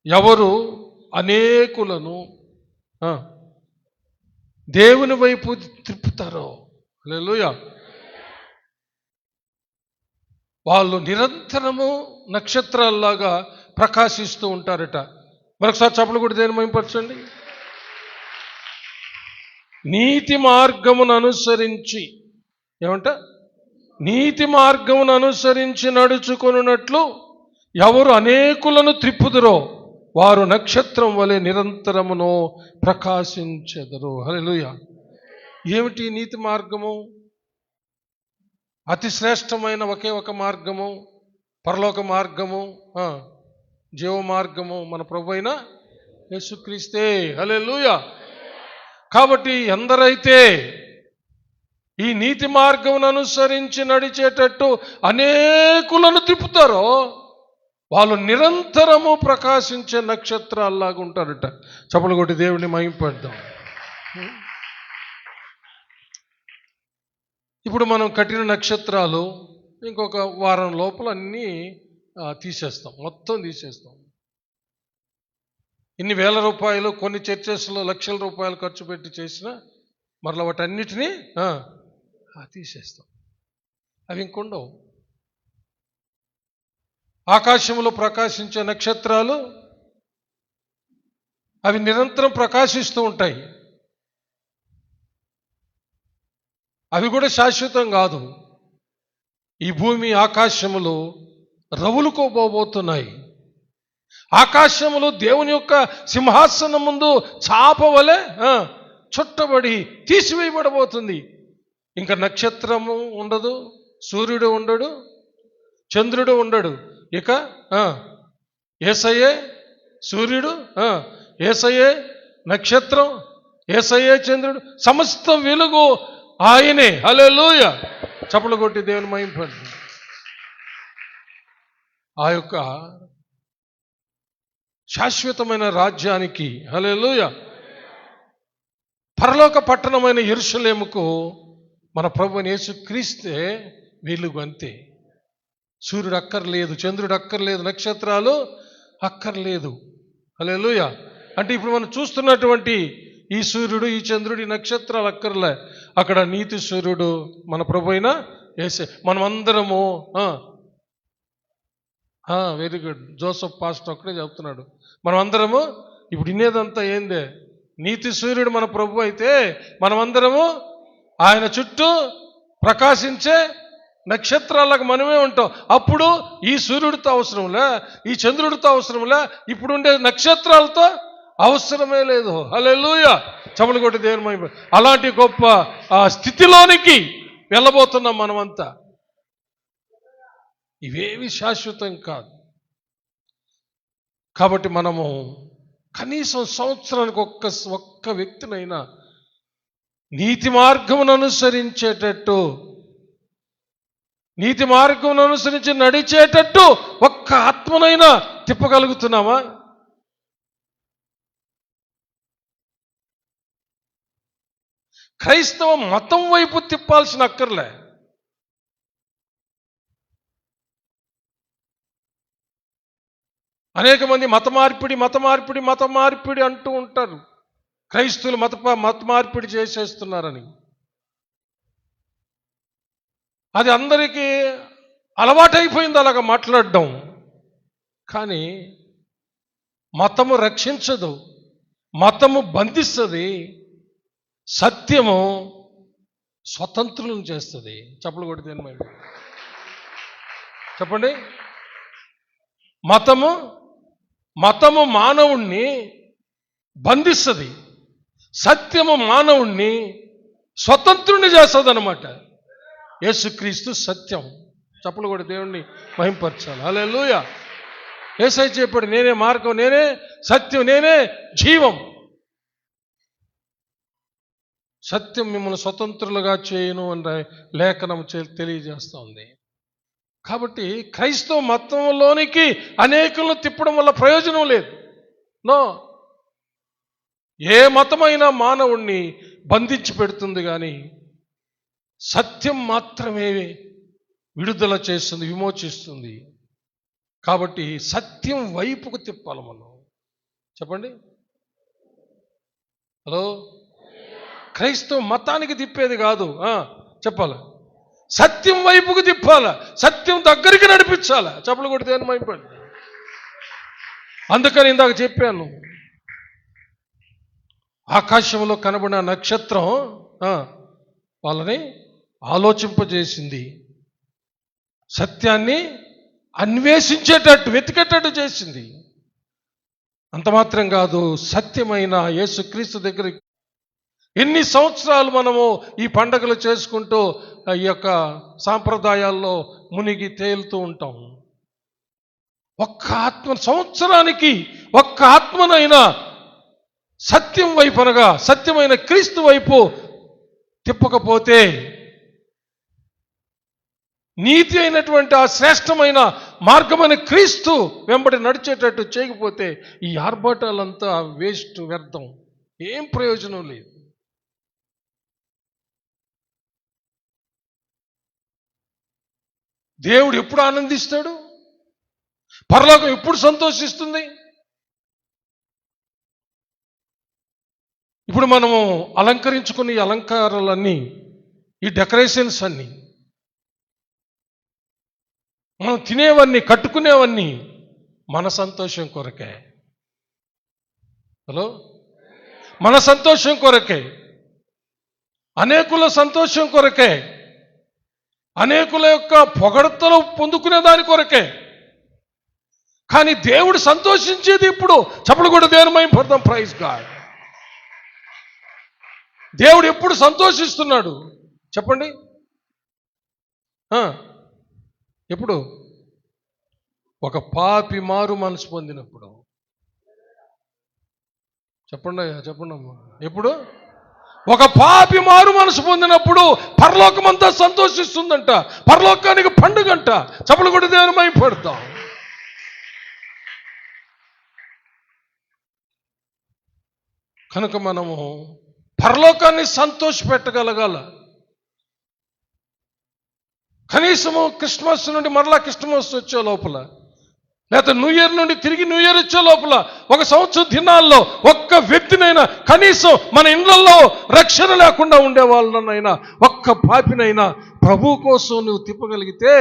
ఎవరు అనేకులను దేవుని వైపు త్రిప్పుతారో, హల్లెలూయా, వాళ్ళు నిరంతరము నక్షత్రాల్లాగా ప్రకాశిస్తూ ఉంటారట. మరొకసారి చప్పలు కూడా దేని మహిమపరచండి. నీతి మార్గమును అనుసరించి, ఏమంట, నీతి మార్గమును అనుసరించి నడుచుకొనున్నట్లు ఎవరు అనేకులను త్రిప్పుదురో వారు నక్షత్రం వలె నిరంతరమును ప్రకాశించెదరు. హల్లెలూయా. ఏమిటి నీతి మార్గము? అతి శ్రేష్టమైన ఒకే ఒక మార్గము, పరలోక మార్గము, జీవ మార్గము మన ప్రభువైన యేసుక్రీస్తే. హల్లెలూయా. కాబట్టి ఎందరైతే ఈ నీతి మార్గమును అనుసరించి నడిచేటట్టు అనేకులను తిప్పుతారో వాళ్ళు నిరంతరము ప్రకాశించే నక్షత్రాల్లాగా ఉంటారట. చప్పలు కొట్టి దేవుడిని మహిమపడదాం. ఇప్పుడు మనం కట్టిన నక్షత్రాలు ఇంకొక వారం లోపల అన్నీ తీసేస్తాం, మొత్తం తీసేస్తాం. ఇన్ని వేల రూపాయలు కొన్ని చర్చెస్లో లక్షల రూపాయలు ఖర్చు పెట్టి చేసినా మరలా వాటన్నిటినీ తీసేస్తాం. అవి ఇంకొండవు. ఆకాశంలో ప్రకాశించే నక్షత్రాలు అవి నిరంతరం ప్రకాశిస్తూ ఉంటాయి. అవి కూడా శాశ్వతం కాదు. ఈ భూమి ఆకాశములు రవులుకోబోతున్నాయి. ఆకాశములు దేవుని యొక్క సింహాసనం ముందు చాప వలె చుట్టబడి తీసివేయబడబోతుంది. ఇంకా నక్షత్రము ఉండదు, సూర్యుడు ఉండడు, చంద్రుడు ఉండడు. ఇక యేసయ్యే సూర్యుడు, యేసయ్యే నక్షత్రం, యేసయ్యే చంద్రుడు, సమస్త వెలుగు ఆయనే. హల్లెలూయా. చప్పలు కొట్టి దేవుని మహిమపడండి. ఆ యొక్క శాశ్వతమైన రాజ్యానికి, హల్లెలూయా, పరలోక పట్టణమైన యెరూషలేముకు మన ప్రభువైన యేసుక్రీస్తే వెలుగు. అంతే. సూర్యుడు అక్కర్లేదు, చంద్రుడు అక్కర్లేదు, నక్షత్రాలు అక్కర్లేదు. హల్లెలూయా. అంటే ఇప్పుడు మనం చూస్తున్నటువంటి ఈ సూర్యుడు, ఈ చంద్రుడు, ఈ నక్షత్రాలు అక్కర్లే. అక్కడ నీతి సూర్యుడు మన ప్రభు అయిన యేసే. మనమందరము వెరీ గుడ్. జోసఫ్ పాస్టర్ ఒక్కడే చెప్తున్నాడు. మనమందరము ఇప్పుడు ఇన్నేదంతా ఏందే, నీతి సూర్యుడు మన ప్రభు అయితే మనమందరము ఆయన చుట్టూ ప్రకాశించే నక్షత్రాలకు మనమే ఉంటాం. అప్పుడు ఈ సూర్యుడితో అవసరంలే, ఈ చంద్రుడితో అవసరంలే, ఇప్పుడుండే నక్షత్రాలతో అవసరమే లేదు. హల్లెలూయా. చపలు కొట్టి దేవుని మహిమ. అలాంటి గొప్ప స్థితిలోనికి వెళ్ళబోతున్నాం మనమంతా. ఇవేవి శాశ్వతం కాదు. కాబట్టి మనము కనీసం సంవత్సరానికి ఒక్క వ్యక్తినైనా నీతి మార్గమును అనుసరించేటట్టు, నీతి మార్గమును అనుసరించి నడిచేటట్టు ఒక్క ఆత్మనైనా తిప్పగలుగుతున్నామా? క్రైస్తవ మతం వైపు తిప్పాల్సిన అక్కర్లే. అనేక మంది మత మార్పిడి అంటూ ఉంటారు. క్రైస్తవులు మత మార్పిడి చేసేస్తున్నారని. అది అందరికీ అలవాటైపోయింది అలాగ మాట్లాడడం. కానీ మతము రక్షించదు, మతము బంధిస్తుంది, సత్యము స్వతంత్రులను చేస్తుంది. చప్పలు కొడితే చెప్పండి. మతము మానవుణ్ణి బంధిస్తుంది, సత్యము మానవుణ్ణి స్వతంత్రుని చేస్తుంది అన్నమాట. యేసుక్రీస్తు సత్యం. చప్పలు కూడా దేవుణ్ణి మహింపరచాలి. హల్లెలూయా. యేసయ్య చెప్పాడు, నేనే మార్గం, నేనే సత్యం, నేనే జీవం. సత్యం మిమ్మల్ని స్వతంత్రులుగా చేయను అని లేఖనం తెలియజేస్తోంది. కాబట్టి క్రైస్తవ మతంలోనికి అనేకులను తిప్పడం వల్ల ప్రయోజనం లేదు. నో. ఏ మతమైనా మానవుణ్ణి బంధించి పెడుతుంది, కానీ సత్యం మాత్రమే విడుదల చేస్తుంది, విమోచిస్తుంది. కాబట్టి సత్యం వైపుకు తిప్పాలి మనం. చెప్పండి. హలో. క్రైస్తవ మతానికి తిప్పేది కాదు, చెప్పాలి. సత్యం వైపుకు తిప్పాల, సత్యం దగ్గరికి నడిపించాల. చప్పలు కొడితే మైపండి. అందుకని ఇందాక చెప్పాను, ఆకాశంలో కనబడిన నక్షత్రం వాళ్ళని ఆలోచింపజేసింది, సత్యాన్ని అన్వేషించేటట్టు, వెతికేటట్టు చేసింది. అంత మాత్రం కాదు, సత్యమైన యేసుక్రీస్తు దగ్గర ఎన్ని సంవత్సరాలు మనము ఈ పండగలు చేసుకుంటూ ఈ యొక్క సాంప్రదాయాల్లో మునిగి తేలుతూ ఉంటాం. సంవత్సరానికి ఒక్క ఆత్మనైనా సత్యం వైపు, అనగా సత్యమైన క్రీస్తు వైపు తిప్పకపోతే, నీతి అయినటువంటి ఆ శ్రేష్టమైన మార్గమైన క్రీస్తు వెంబడి నడిచేటట్టు చేయకపోతే ఈ ఆర్భాటాలంతా వేస్ట్, వ్యర్థం, ఏం ప్రయోజనం లేదు. దేవుడు ఎప్పుడు ఆనందిస్తాడు? పరలోకం ఎప్పుడు సంతోషిస్తుంది? ఇప్పుడు మనము అలంకరించుకుని ఈ అలంకారాలన్నీ, ఈ డెకరేషన్స్ అన్నీ, మనం తినేవన్నీ, కట్టుకునేవన్నీ మన సంతోషం కొరకే. హలో. మన సంతోషం కొరకే, అనేకుల సంతోషం కొరకే, అనేకుల యొక్క పొగడతలు పొందుకునే దాని కొరకే. కానీ దేవుడు సంతోషించేది ఇప్పుడు. చప్పలు కూడా దేవుని మహిమపడదాం. Praise God. దేవుడు ఎప్పుడు సంతోషిస్తున్నాడు చెప్పండి? ఎప్పుడు? ఒక పాపి మారు మనసు పొందినప్పుడు. చెప్పండి అమ్మా. ఎప్పుడు? ఒక పాపి మారు మనసు పొందినప్పుడు పరలోకమంతా సంతోషిస్తుందంట. పరలోకానికి పండుగంట. చప్పలు కొట్టి దేవుని మహిమపడతాం. కనుక మనము పరలోకాన్ని సంతోషపెట్టగలగాల. కనీసము క్రిస్మస్ నుండి మరలా క్రిస్మస్ వచ్చే లోపల లేకపోతే న్యూ ఇయర్ నుండి తిరిగి న్యూ ఇయర్ వచ్చే లోపల 1 సంవత్సరం దినాల్లో ఒక్క వ్యక్తినైనా, కనీసం మన ఇళ్లలో రక్షణ లేకుండా ఉండే వాళ్ళనైనా, ఒక్క పాపినైనా ప్రభు కోసం నువ్వు తిప్పగలిగితే,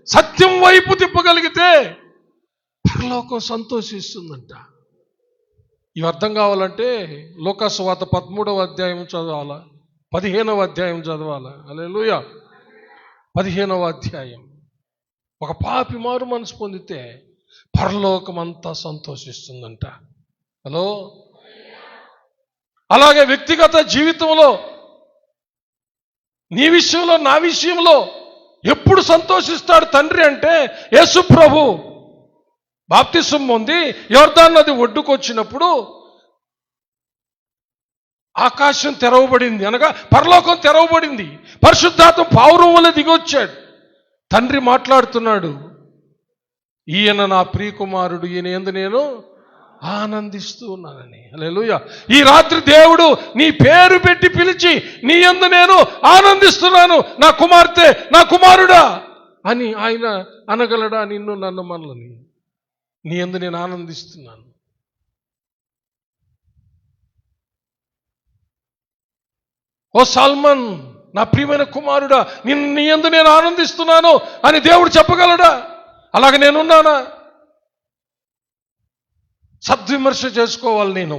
సత్యం వైపు తిప్పగలిగితే పరలోకం సంతోషిస్తుందంట. ఇవి అర్థం కావాలంటే లూకాసు వార్త 13వ అధ్యాయం చదవాలా, 15వ అధ్యాయం చదవాలా. హల్లెలూయా. 15వ అధ్యాయం. ఒక పాపి మారు మనసు పొందితే పరలోకం అంతా సంతోషిస్తుందంట. హలో. అలాగే వ్యక్తిగత జీవితంలో నీ విషయంలో, నా విషయంలో ఎప్పుడు సంతోషిస్తాడు తండ్రి అంటే, యేసు ప్రభు బాప్తిసం పొంది యోర్దాను నది ఒడ్డుకొచ్చినప్పుడు ఆకాశం తెరవబడింది, అనగా పరలోకం తెరవబడింది. పరిశుద్ధాత్మ పావురం వల్ల దిగొచ్చాడు. తండ్రి మాట్లాడుతున్నాడు, ఈయన నా ప్రియకుమారుడు, ఈయన యందు నేను ఆనందిస్తూ ఉన్నానని. హల్లెలూయా. ఈ రాత్రి దేవుడు నీ పేరు పెట్టి పిలిచి, నీ యందు నేను ఆనందిస్తున్నాను నా కుమార్తె, నా కుమారుడా అని ఆయన అనగలడా? నిన్ను, నన్ను, మనల్ని. నీ యందు నేను ఆనందిస్తున్నాను. ఓ సాల్మన్, నా ప్రియమైన కుమారుడా, నీ యందు నేను ఆనందిస్తున్నాను అని దేవుడు చెప్పగలడా? అలాగే నేనున్నానా? సద్విమర్శ చేసుకోవాలి నేను.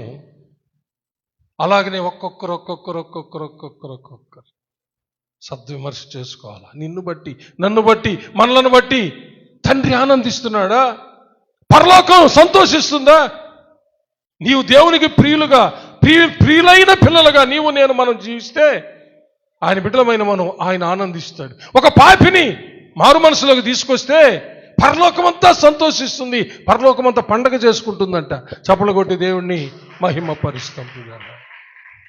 అలాగనే ఒక్కొక్కరు సద్విమర్శ చేసుకోవాలా. నిన్ను బట్టి, నన్ను బట్టి, మనలను బట్టి తండ్రి ఆనందిస్తున్నాడా? పరలోకం సంతోషిస్తుందా? నీవు దేవునికి ప్రియులైన పిల్లలుగా నీవు నేను మనం జీవిస్తే ఆయన బిడ్డలమైన మనం ఆయన ఆనందిస్తాడు. ఒక పాపిని మారు మనసులోకి తీసుకొస్తే పరలోకమంతా సంతోషిస్తుంది, పరలోకమంతా పండగ చేసుకుంటుందంట. చప్పలు కొట్టి దేవుణ్ణి మహిమపరుస్తాం.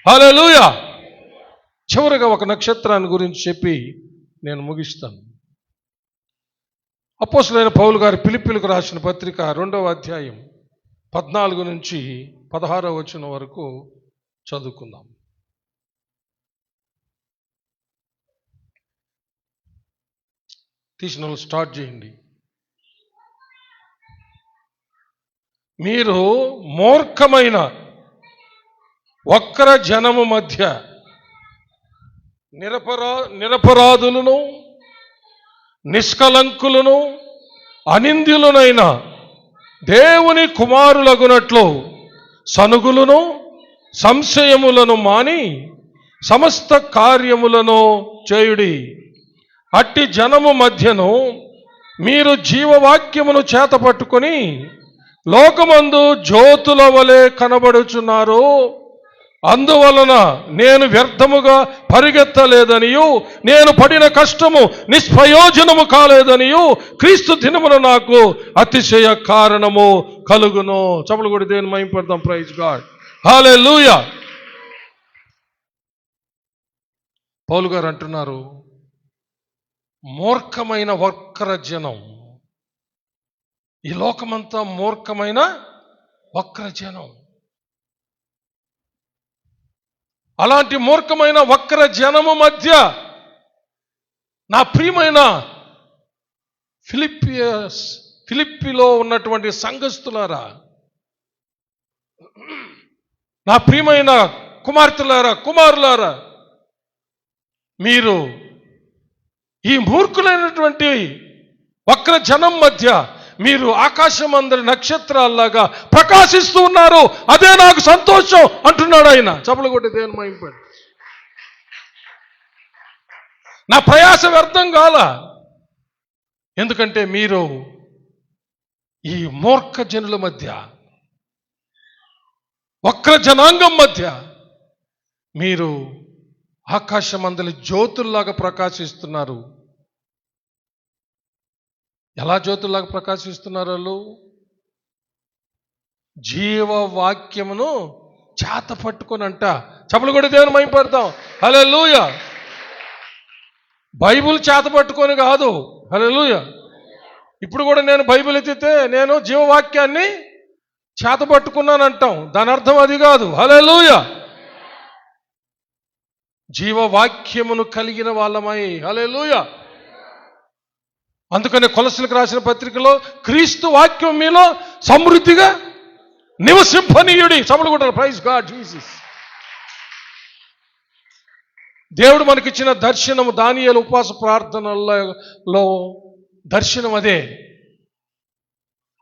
హల్లెలూయా. చివరిగా ఒక నక్షత్రాన్ని గురించి చెప్పి నేను ముగిస్తాను. అపోస్తలుడైన పౌలు గారు ఫిలిప్పీయులకు రాసిన పత్రిక 2వ అధ్యాయం 14 నుంచి 16వ వచనం వరకు చదువుకుందాం. తీసిన వాళ్ళు స్టార్ట్ చేయండి. మీరు మూర్ఖమైన వక్ర జనము మధ్య నిరపరాధులను, నిష్కలంకులను, అనింద్యులనైన దేవుని కుమారులగునట్లు సనుగులను, సంశయములను మాని సమస్త కార్యములను చేయుడి. అట్టి జనము మధ్యను మీరు జీవవాక్యమును చేతపట్టుకొని లోకమందు జ్యోతుల వలె కనబడుచున్నారు. అందువలన నేను వ్యర్థముగా పరిగెత్తలేదనియు, నేను పడిన కష్టము నిష్ప్రయోజనము కాలేదనియు క్రీస్తు దినమున నాకు అతిశయ కారణము కలుగును. చప్పలు కొడి దేవుని మహిమపడదాం. Praise God. హల్లెలూయా. పౌలు గారు అంటున్నారు, మూర్ఖమైన వక్ర జనం. ఈ లోకమంతా మూర్ఖమైన వక్ర జనం. అలాంటి మూర్ఖమైన వక్ర జనము మధ్య నా ప్రియమైన ఫిలిప్పీలో ఉన్నటువంటి సంఘస్థులారా, నా ప్రియమైన కుమార్తెలారా, కుమారులారా, మీరు ఈ మూర్ఖులైనటువంటి వక్ర జనం మధ్య మీరు ఆకాశం అందరి నక్షత్రాల్లాగా ప్రకాశిస్తూ ఉన్నారు. అదే నాకు సంతోషం అంటున్నాడు ఆయన. చప్పలు కొట్టి దేవుని మహిమపడు. నా ప్రయాస వ్యర్థం కాల. ఎందుకంటే మీరు ఈ మూర్ఖ జనుల మధ్య, వక్ర జనాంగం మధ్య మీరు ఆకాశమందలి జ్యోతుల్లాగా ప్రకాశిస్తున్నారు. ఎలా జ్యోతుల్లాగా ప్రకాశిస్తున్నారు వాళ్ళు? జీవవాక్యమును చేత పట్టుకొనంట. చప్పలు కూడా దేవుని మహిమపడతాం. హల్లెలూయా. బైబిల్ చేత పట్టుకొని కాదు. హల్లెలూయా. ఇప్పుడు కూడా నేను బైబిల్ ఎత్తితే నేను జీవవాక్యాన్ని చేత పట్టుకున్నానంటాం. దాని అర్థం అది కాదు. హల్లెలూయా. జీవవాక్యమును కలిగిన వాళ్ళమై. హల్లెలూయా. అందుకనే కొలస్సీలకు రాసిన పత్రికలో క్రీస్తు వాక్యం మీలో సమృద్ధిగా నివసింపనీయుడి. సభలు కూడా ప్రైజ్ గాడ్ జీసస్. దేవుడు మనకిచ్చిన దర్శనము దానియేలు ఉపవాస ప్రార్థనలలో దర్శనం అదే.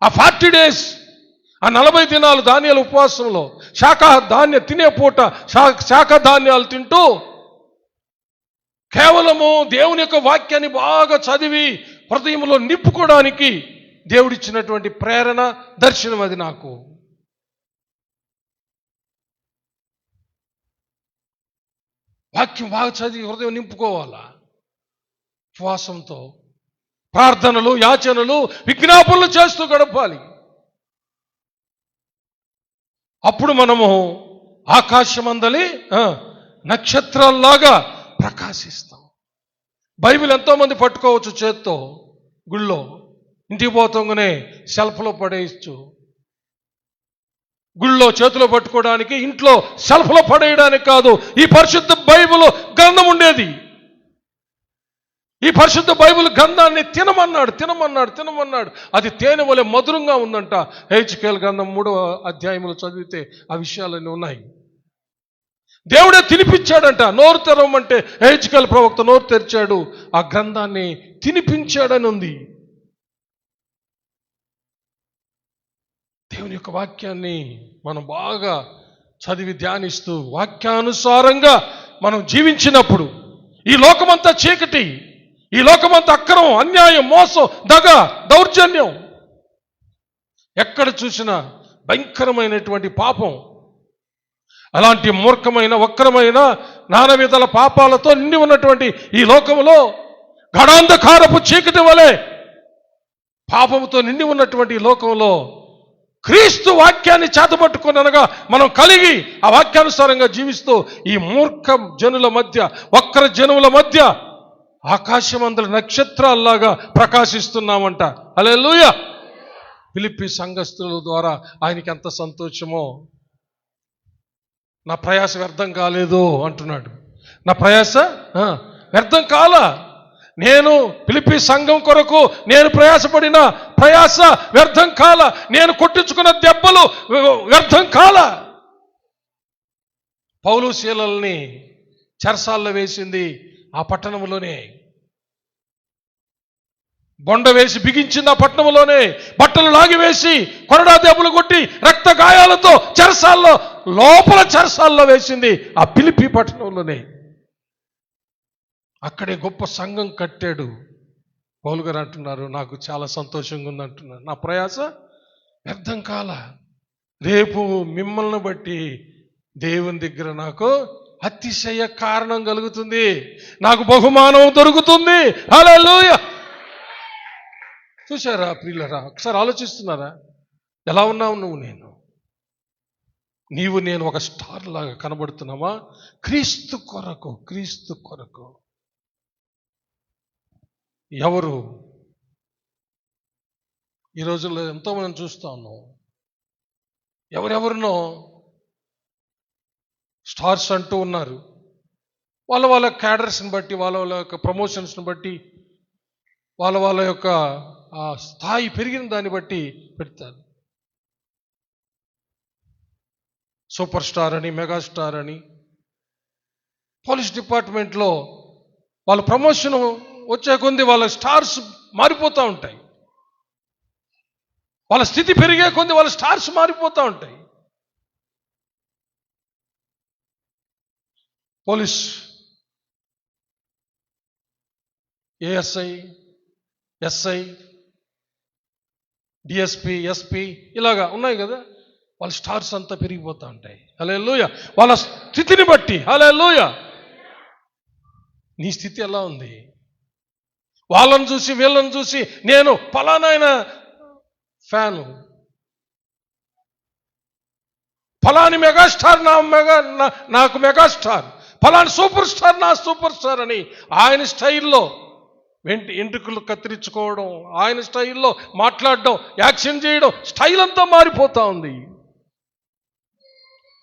ఆ 40 days, ఆ 40 దినాలు దానియేలు ఉపవాసంలో ధాన్య తినే పూట ధాన్యాలు తింటూ కేవలము దేవుని యొక్క వాక్యాన్ని బాగా చదివి హృదయంలో నింపుకోవడానికి దేవుడిచ్చినటువంటి ప్రేరణ, దర్శనం అది నాకు. వాక్యం బాగా చదివి హృదయం నింపుకోవాలా. ఉపవాసంతో ప్రార్థనలు, యాచనలు, విజ్ఞాపనలు చేస్తూ గడపాలి. అప్పుడు మనము ఆకాశమందలి నక్షత్రాల్లాగా ప్రకాశిస్తాం. బైబిల్ ఎంతోమంది పట్టుకోవచ్చు చేత్తో, గుళ్ళో ఇంటికి పోతుంగానే సెల్ఫ్లో పడేయచ్చు. గుళ్ళో చేతిలో పట్టుకోవడానికి, ఇంట్లో సెల్ఫ్లో పడేయడానికి కాదు. ఈ పరిశుద్ధ బైబిల్ గ్రంథం ఉండేది. ఈ పరిశుద్ధ బైబిల్ గ్రంథాన్ని తినమన్నాడు. అది తేనె వలె మధురంగా ఉందంట. హెచ్కేల్ గ్రంథం 3వ అధ్యాయంలో చదివితే ఆ విషయాలన్నీ ఉన్నాయి. దేవుడే తినిపించాడంట. నోరు తెరవమంటే హెచ్కేల్ ప్రవక్త నోరు తెరిచాడు, ఆ గ్రంథాన్ని తినిపించాడని ఉంది. దేవుని యొక్క వాక్యాన్ని మనం బాగా చదివి ధ్యానిస్తూ వాక్యానుసారంగా మనం జీవించినప్పుడు ఈ లోకమంతా చీకటి, ఈ లోకమంతా అక్రమం, అన్యాయం, మోసం, దగ, దౌర్జన్యం, ఎక్కడ చూసినా భయంకరమైనటువంటి పాపం, అలాంటి మూర్ఖమైన, వక్రమైన, నానా విధాల పాపాలతో నిండి ఉన్నటువంటి ఈ లోకంలో గడాంధకారపు చీకటి వలె పాపముతో నిండి ఉన్నటువంటి ఈ లోకంలో క్రీస్తు వాక్యాన్ని చేతపట్టుకుని అనగా మనం కలిగి ఆ వాక్యానుసారంగా జీవిస్తూ ఈ మూర్ఖ జనుల మధ్య, వక్ర జనుల మధ్య ఆకాశమందల నక్షత్రాల్లాగా ప్రకాశిస్తున్నామంట. హల్లెలూయా. ఫిలిప్పీ సంఘస్థుల ద్వారా ఆయనకి ఎంత సంతోషమో. నా ప్రయాస వ్యర్థం కాలేదు అంటున్నాడు. నా ప్రయాస వ్యర్థం కాల. నేను ఫిలిప్పీ సంఘం కొరకు నేను ప్రయాసపడిన ప్రయాస వ్యర్థం కాల. నేను కొట్టించుకున్న దెబ్బలు వ్యర్థం కాల. పౌలు శీలల్ని చెరసాల్లో వేసింది ఆ పట్టణంలోనే. బొండ వేసి బిగించింది ఆ పట్టణంలోనే. బట్టలు లాగివేసి కొరడా దెబ్బలు కొట్టి రక్త గాయాలతో లోపల చెరసాల్లో వేసింది ఆ ఫిలిప్పీ పట్టణంలోనే. అక్కడే గొప్ప సంఘం కట్టాడు. పౌలు గారు అంటున్నారు, నాకు చాలా సంతోషంగా ఉంది అంటున్నారు. నా ప్రయాస వ్యర్థం కాల. రేపు మిమ్మల్ని బట్టి దేవుని దగ్గర నాకు అతిశయ కారణం కలుగుతుంది, నాకు బహుమానం దొరుకుతుంది. హల్లెలూయా. చూసారా ప్రియులరా, ఒకసారి ఆలోచిస్తున్నారా? ఎలా ఉన్నావు నువ్వు? నీవు నేను ఒక స్టార్ లాగా కనబడుతున్నావా? క్రీస్తు కొరకు. ఎవరు ఈ రోజుల్లో ఎంతో మనం చూస్తా ఉన్నాం. ఎవరెవరినో స్టార్స్ అంటూ ఉన్నారు. వాళ్ళ క్యాడర్స్ని బట్టి, వాళ్ళ యొక్క ప్రమోషన్స్ని బట్టి, వాళ్ళ యొక్క ఆ స్థాయి పెరిగిన దాన్ని బట్టి పెడతారు. సూపర్ స్టార్ అని, మెగాస్టార్ అని. పోలీస్ డిపార్ట్మెంట్లో వాళ్ళ ప్రమోషన్ వచ్చే కొంది వాళ్ళ స్టార్స్ మారిపోతూ ఉంటాయి. వాళ్ళ స్థితి పెరిగే కొంది వాళ్ళ స్టార్స్ మారిపోతూ ఉంటాయి. Police ASI, SI, DSP, SP ఇలాగా ఉన్నాయి కదా. వాళ్ళ స్టార్స్ అంతా పెరిగిపోతూ ఉంటాయి. హల్లెలూయా. వాళ్ళ స్థితిని బట్టి. హల్లెలూయా. నీ స్థితి ఎలా ఉంది? వాళ్ళని చూసి వీళ్ళని చూసి నేను ఫలానాయన ఫ్యాను, ఫలాని మెగాస్టార్ నాకు మెగాస్టార్, ఫలాని సూపర్ స్టార్ నా సూపర్ స్టార్ అని ఆయన స్టైల్లో ఎంట్రుకలు కత్తిరించుకోవడం, ఆయన స్టైల్లో మాట్లాడడం, యాక్షన్ చేయడం, స్టైల్ అంతా మారిపోతా ఉంది.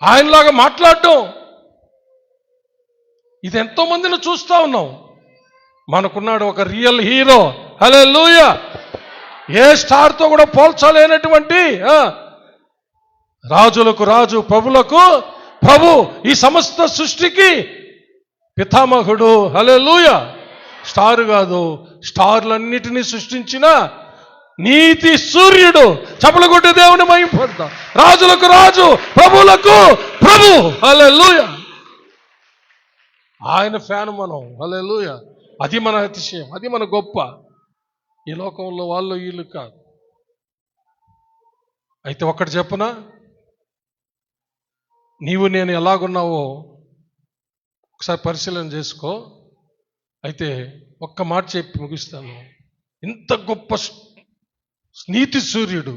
ఆయనలాగా మాట్లాడడం, ఇది ఎంతో మందిని చూస్తూ ఉన్నాం. మనకున్నాడు ఒక రియల్ హీరో. హల్లెలూయా. ఏ స్టార్తో కూడా పోల్చలేనటువంటి రాజులకు రాజు, ప్రభులకు ప్రభు, ఈ సమస్త సృష్టికి పితామహుడు. హల్లెలూయా. స్టార్ కాదు, స్టార్లన్నిటినీ సృష్టించిన నీతి సూర్యుడు. చప్పలు కొట్టి దేవుని మహిమపడతాం. రాజులకు రాజు, ప్రభులకు ప్రభు. హల్లెలూయా. ఆయన ఫ్యాన్ మనం. హల్లెలూయా. అది మన అతిశయం, అది మన గొప్ప. ఈ లోకంలో వాళ్ళు వీళ్ళు కాదు. అయితే ఒక్కటి చెప్పునా, నీవు నేను ఎలాగున్నావో ఒకసారి పరిశీలన చేసుకో. అయితే ఒక్క మాట చెప్పి ముగిస్తాను. ఇంత గొప్ప నీతి సూర్యుడు,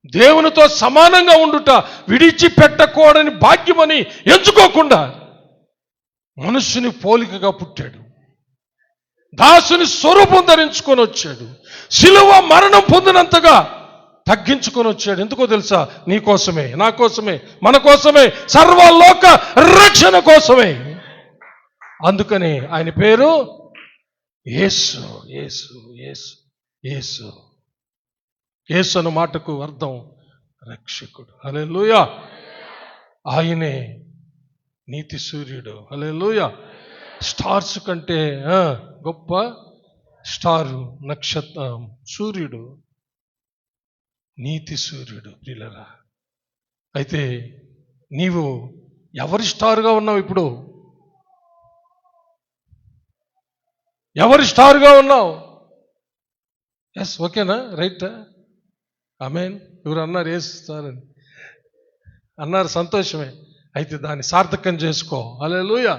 దేవునితో సమానంగా ఉండుట విడిచిపెట్టకూడని భాగ్యమని ఎంచుకోకుండా మనుష్యుని పోలికగా పుట్టాడు. దాసుని స్వరూపం ధరించుకొని వచ్చాడు. శిలువ మరణం పొందినంతగా తగ్గించుకొని వచ్చాడు. ఎందుకో తెలుసా? నీ కోసమే, నా కోసమే, మన కోసమే, సర్వలోక రక్షణ కోసమే. అందుకని ఆయన పేరు యేసు. యేసు యేసు యేసు యేసు అన్న మాటకు అర్థం రక్షకుడు. హల్లెలూయా. ఆయనే నీతి సూర్యుడు. హల్లెలూయా. స్టార్స్ కంటే గొప్ప స్టారు, నక్షత్రం, సూర్యుడు, నీతి సూర్యుడు. ప్రియులారా, అయితే నీవు ఎవరి స్టార్గా ఉన్నావు? ఇప్పుడు ఎవరి స్టార్గా ఉన్నావు? ఎస్, ఓకేనా? రైట్, ఆమేన్. ఎవరు అన్నారు ఏసు స్టార్ అని అన్నారు, సంతోషమే. అయితే దాన్ని సార్థకం చేసుకో. హల్లెలూయా.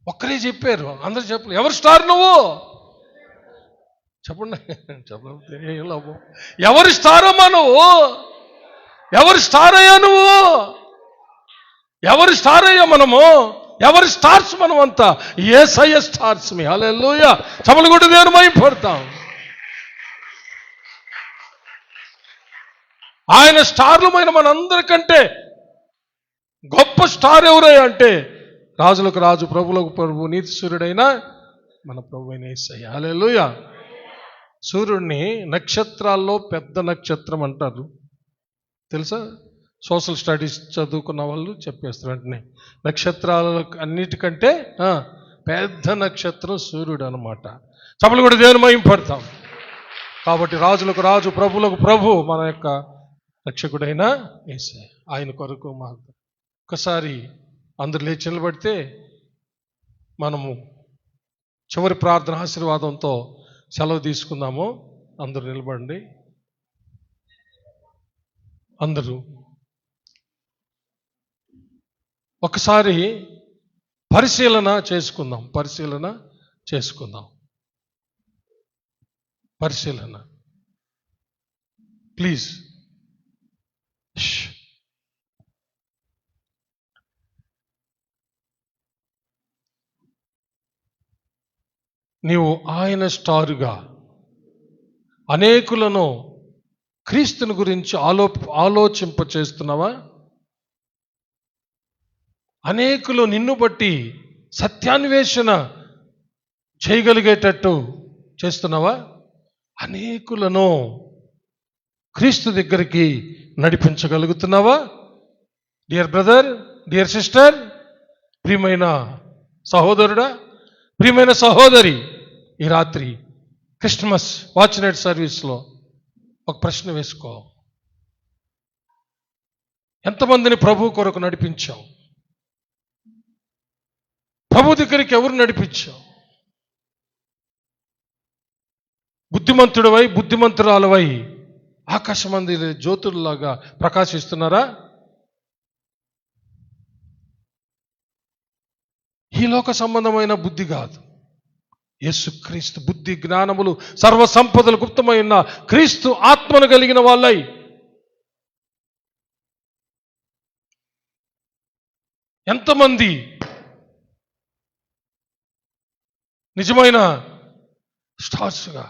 ఒక్కరే చెప్పారు, అందరూ చెప్పలేదు. ఎవరు స్టార్ నువ్వు? చెప్పండి. చెప్పకపోతే ఏం లాభం? ఎవరి స్టార్ అమ్మా నువ్వు? ఎవరి స్టార్ అయ్యా నువ్వు? ఎవరి స్టార్ అయ్యా మనము? ఎవరి స్టార్స్ మనం అంతా? యేసయ్య స్టార్స్. మీ హల్లెలూయా. చప్పలు కొట్టి దేవుని మహిమపడతాం. ఆయన స్టార్లమైన మనందరికంటే గొప్ప స్టార్ ఎవరయ్యా అంటే రాజులకు రాజు, ప్రభులకు ప్రభు, నీతి సూర్యుడైన మన ప్రభు అయిన యేసయ్య. హల్లెలూయా. సూర్యుడిని నక్షత్రాల్లో పెద్ద నక్షత్రం అంటారు, తెలుసా? సోషల్ స్టడీస్ చదువుకున్న వాళ్ళు చెప్పేస్తారు వెంటనే. నక్షత్రాల అన్నిటికంటే పెద్ద నక్షత్రం సూర్యుడు అనమాట. చప్పలు కూడా దేవుని మహిమపడతాం. కాబట్టి రాజులకు రాజు, ప్రభులకు ప్రభు, మన యొక్క రక్షకుడైన యేసయ్య. ఆయన కొరకు ఒకసారి అందరు లేచి నిలబడితే మనము చివరి ప్రార్థన ఆశీర్వాదంతో సెలవు తీసుకుందాము. అందరూ నిలబడండి. అందరూ ఒకసారి పరిశీలన చేసుకుందాం. పరిశీలన ప్లీజ్. నీవు ఆయన స్టారుగా అనేకులను క్రీస్తుని గురించి ఆలోచింప చేస్తున్నావా? అనేకులు నిన్ను బట్టి సత్యాన్వేషణ చేయగలిగేటట్టు చేస్తున్నావా? అనేకులను క్రీస్తు దగ్గరికి నడిపించగలుగుతున్నావా? డియర్ బ్రదర్, డియర్ సిస్టర్, ప్రియమైన సహోదరుడా, ప్రియమైన సహోదరి, ఈ రాత్రి క్రిస్మస్ వాచ్ నైట్ సర్వీస్లో ఒక ప్రశ్న వేసుకో. ఎంతమందిని ప్రభు కొరకు నడిపించావు? ప్రభు దగ్గరికి ఎవరు నడిపించావు? బుద్ధిమంతుడివై, బుద్ధిమంతురాలవై ఆకాశమంది జ్యోతుల్లాగా ప్రకాశిస్తున్నారా? ఈ లోక సంబంధమైన బుద్ధి కాదు, యేసుక్రీస్తు బుద్ధి, జ్ఞానములు, సర్వ సంపదలు గుప్తమైన క్రీస్తు ఆత్మను కలిగిన వాళ్ళై ఎంతమంది నిజమైన స్టార్స్గా,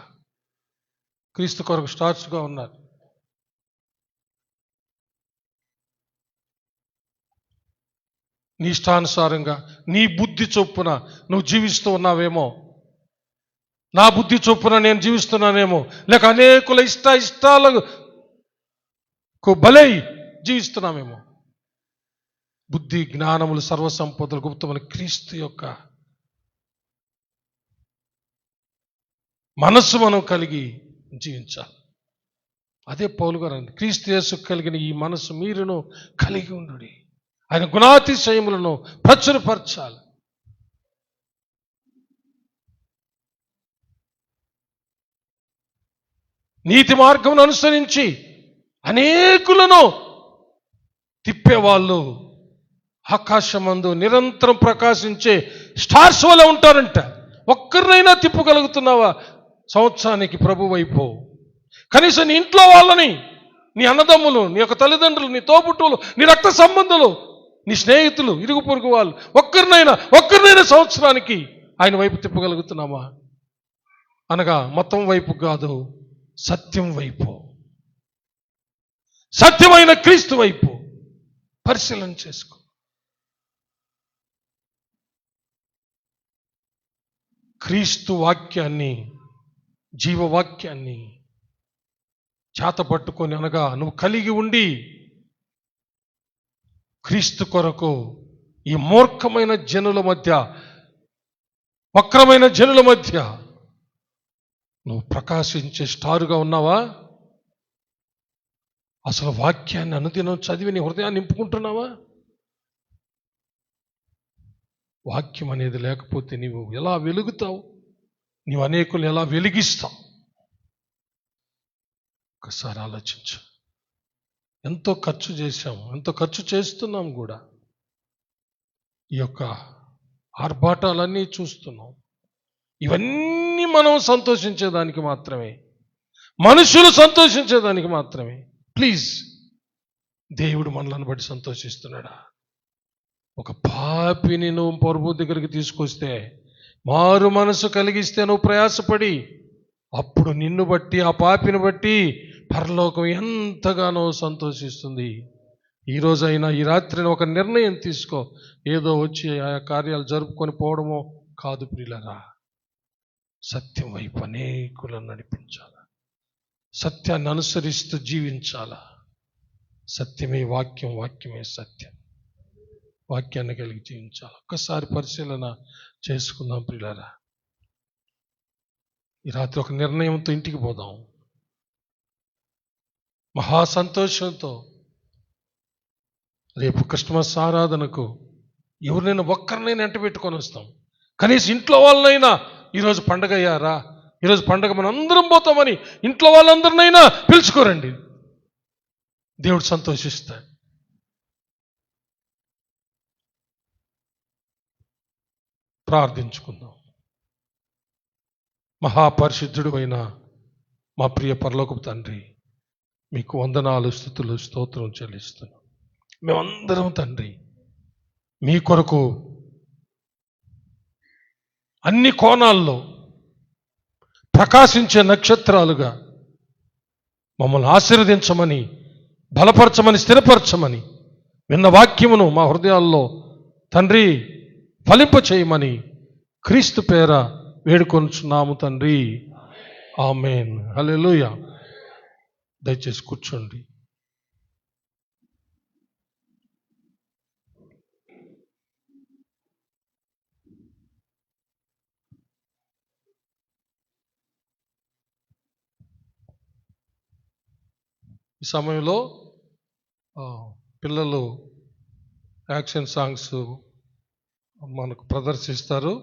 క్రీస్తు కొరకు స్టార్స్గా ఉన్నారు? నీ ఇష్టానుసారంగా నీ బుద్ధి చొప్పున నువ్వు జీవిస్తూ ఉన్నావేమో, నా బుద్ధి చొప్పున నేను జీవిస్తున్నానేమో, లేక అనేకుల ఇష్టాలకు బలై జీవిస్తున్నామేమో. బుద్ధి జ్ఞానములు సర్వసంపదలు గుప్తమైన క్రీస్తు యొక్క మనస్సు మనం కలిగి జీవించాలి. అదే పౌలు గారు అంది, క్రీస్తు యేసు కలిగిన ఈ మనస్సు మీరును కలిగి ఉండుడి. ఆయన గుణాతిశయములను ప్రచురపరచాలి. నీతి మార్గమును అనుసరించి అనేకులను తిప్పేవాళ్ళు ఆకాశమందు నిరంతరం ప్రకాశించే స్టార్స్ వల్ల ఉంటారంట. ఒక్కరినైనా తిప్పగలుగుతున్నావా సంవత్సరానికి ప్రభు వైపు? కనీసం నీ ఇంట్లో వాళ్ళని, నీ అన్నదమ్ములు, నీ యొక్క తల్లిదండ్రులు, నీ తోబుట్టువులు, నీ రక్త సంబంధులు, నీ స్నేహితులు, ఇరుగు పొరుగు వాళ్ళు ఒక్కరినైనా సంవత్సరానికి ఆయన వైపు తిప్పగలుగుతున్నామా? అనగా మతం వైపు కాదు, సత్యం వైపు, సత్యమైన క్రీస్తు వైపు పరిశీలన చేసుకో. క్రీస్తు వాక్యాన్ని, జీవవాక్యాన్ని చేత పట్టుకొని, అనగా నువ్వు కలిగి ఉండి క్రీస్తు కొరకు ఈ మూర్ఖమైన జనుల మధ్య, వక్రమైన జనుల మధ్య నువ్వు ప్రకాశించే స్టారుగా ఉన్నావా? అసలు వాక్యాన్ని అనుదినం చదివి నీ హృదయాన్ని నింపుకుంటున్నావా? వాక్యం అనేది లేకపోతే నీవు ఎలా వెలుగుతావు? నీవు అనేకులు ఎలా వెలిగిస్తావు? ఒకసారి ఆలోచించు. ఎంతో ఖర్చు చేశాము, ఎంతో ఖర్చు చేస్తున్నాం కూడా. ఈ యొక్క ఆర్భాటాలన్నీ చూస్తున్నాం. ఇవన్నీ మనం సంతోషించేదానికి మాత్రమే, మనుషులు సంతోషించేదానికి మాత్రమే. ప్లీజ్, దేవుడు మనలను బట్టి సంతోషిస్తున్నాడా? ఒక పాపిని నువ్వు ప్రభు దగ్గరికి తీసుకొస్తే, మారు మనసు కలిగిస్తే, నువ్వు ప్రయాసపడి, అప్పుడు నిన్ను బట్టి, ఆ పాపిని బట్టి పరలోకం ఎంతగానో సంతోషిస్తుంది. ఈరోజైనా, ఈ రాత్రిని ఒక నిర్ణయం తీసుకో. ఏదో వచ్చి ఆయా కార్యాలు జరుపుకొని పోవడమో కాదు ప్రియులారా. సత్యం వైపు అనేకులను నడిపించాలా, సత్యాన్ని అనుసరిస్తూ జీవించాలా. సత్యమే వాక్యం, వాక్యమే సత్యం. వాక్యాన్ని కలిగి జీవించాలి. ఒక్కసారి పరిశీలన చేసుకుందాం ప్రియులారా. ఈ రాత్రి ఒక నిర్ణయంతో ఇంటికి పోదాం. మహా సంతోషంతో రేపు క్రిస్మస్ ఆరాధనకు ఎవరినైనా ఒక్కరినైనా ఎంట పెట్టుకొని వస్తాం. కనీసం ఇంట్లో వాళ్ళనైనా, ఈరోజు పండగ అయ్యారా, ఈరోజు పండగ మనం అందరం పోతామని ఇంట్లో వాళ్ళందరినైనా పిలుచుకోరండి. దేవుడు సంతోషిస్తాడు. ప్రార్థించుకుందాం. మహాపరిశుద్ధుడు అయిన మా ప్రియ పరలోకపు తండ్రి, మీకు వందనాలు, స్తుతులు, స్తోత్రం చెల్లిస్తున్నాం. మేమందరం తండ్రి మీ కొరకు అన్ని కోణాల్లో ప్రకాశించే నక్షత్రాలుగా మమ్మల్ని ఆశీర్వదించమని, బలపరచమని, స్థిరపరచమని, విన్న వాక్యమును మా హృదయాల్లో తండ్రి ఫలింప చేయమని క్రీస్తు పేర వేడుకొనుచున్నాము తండ్రి. ఆమేన్. హల్లెలూయా. దయచేసి కూర్చోండి. ఈ సమయంలో పిల్లలు యాక్షన్ సాంగ్స్ మనకు ప్రదర్శిస్తారు.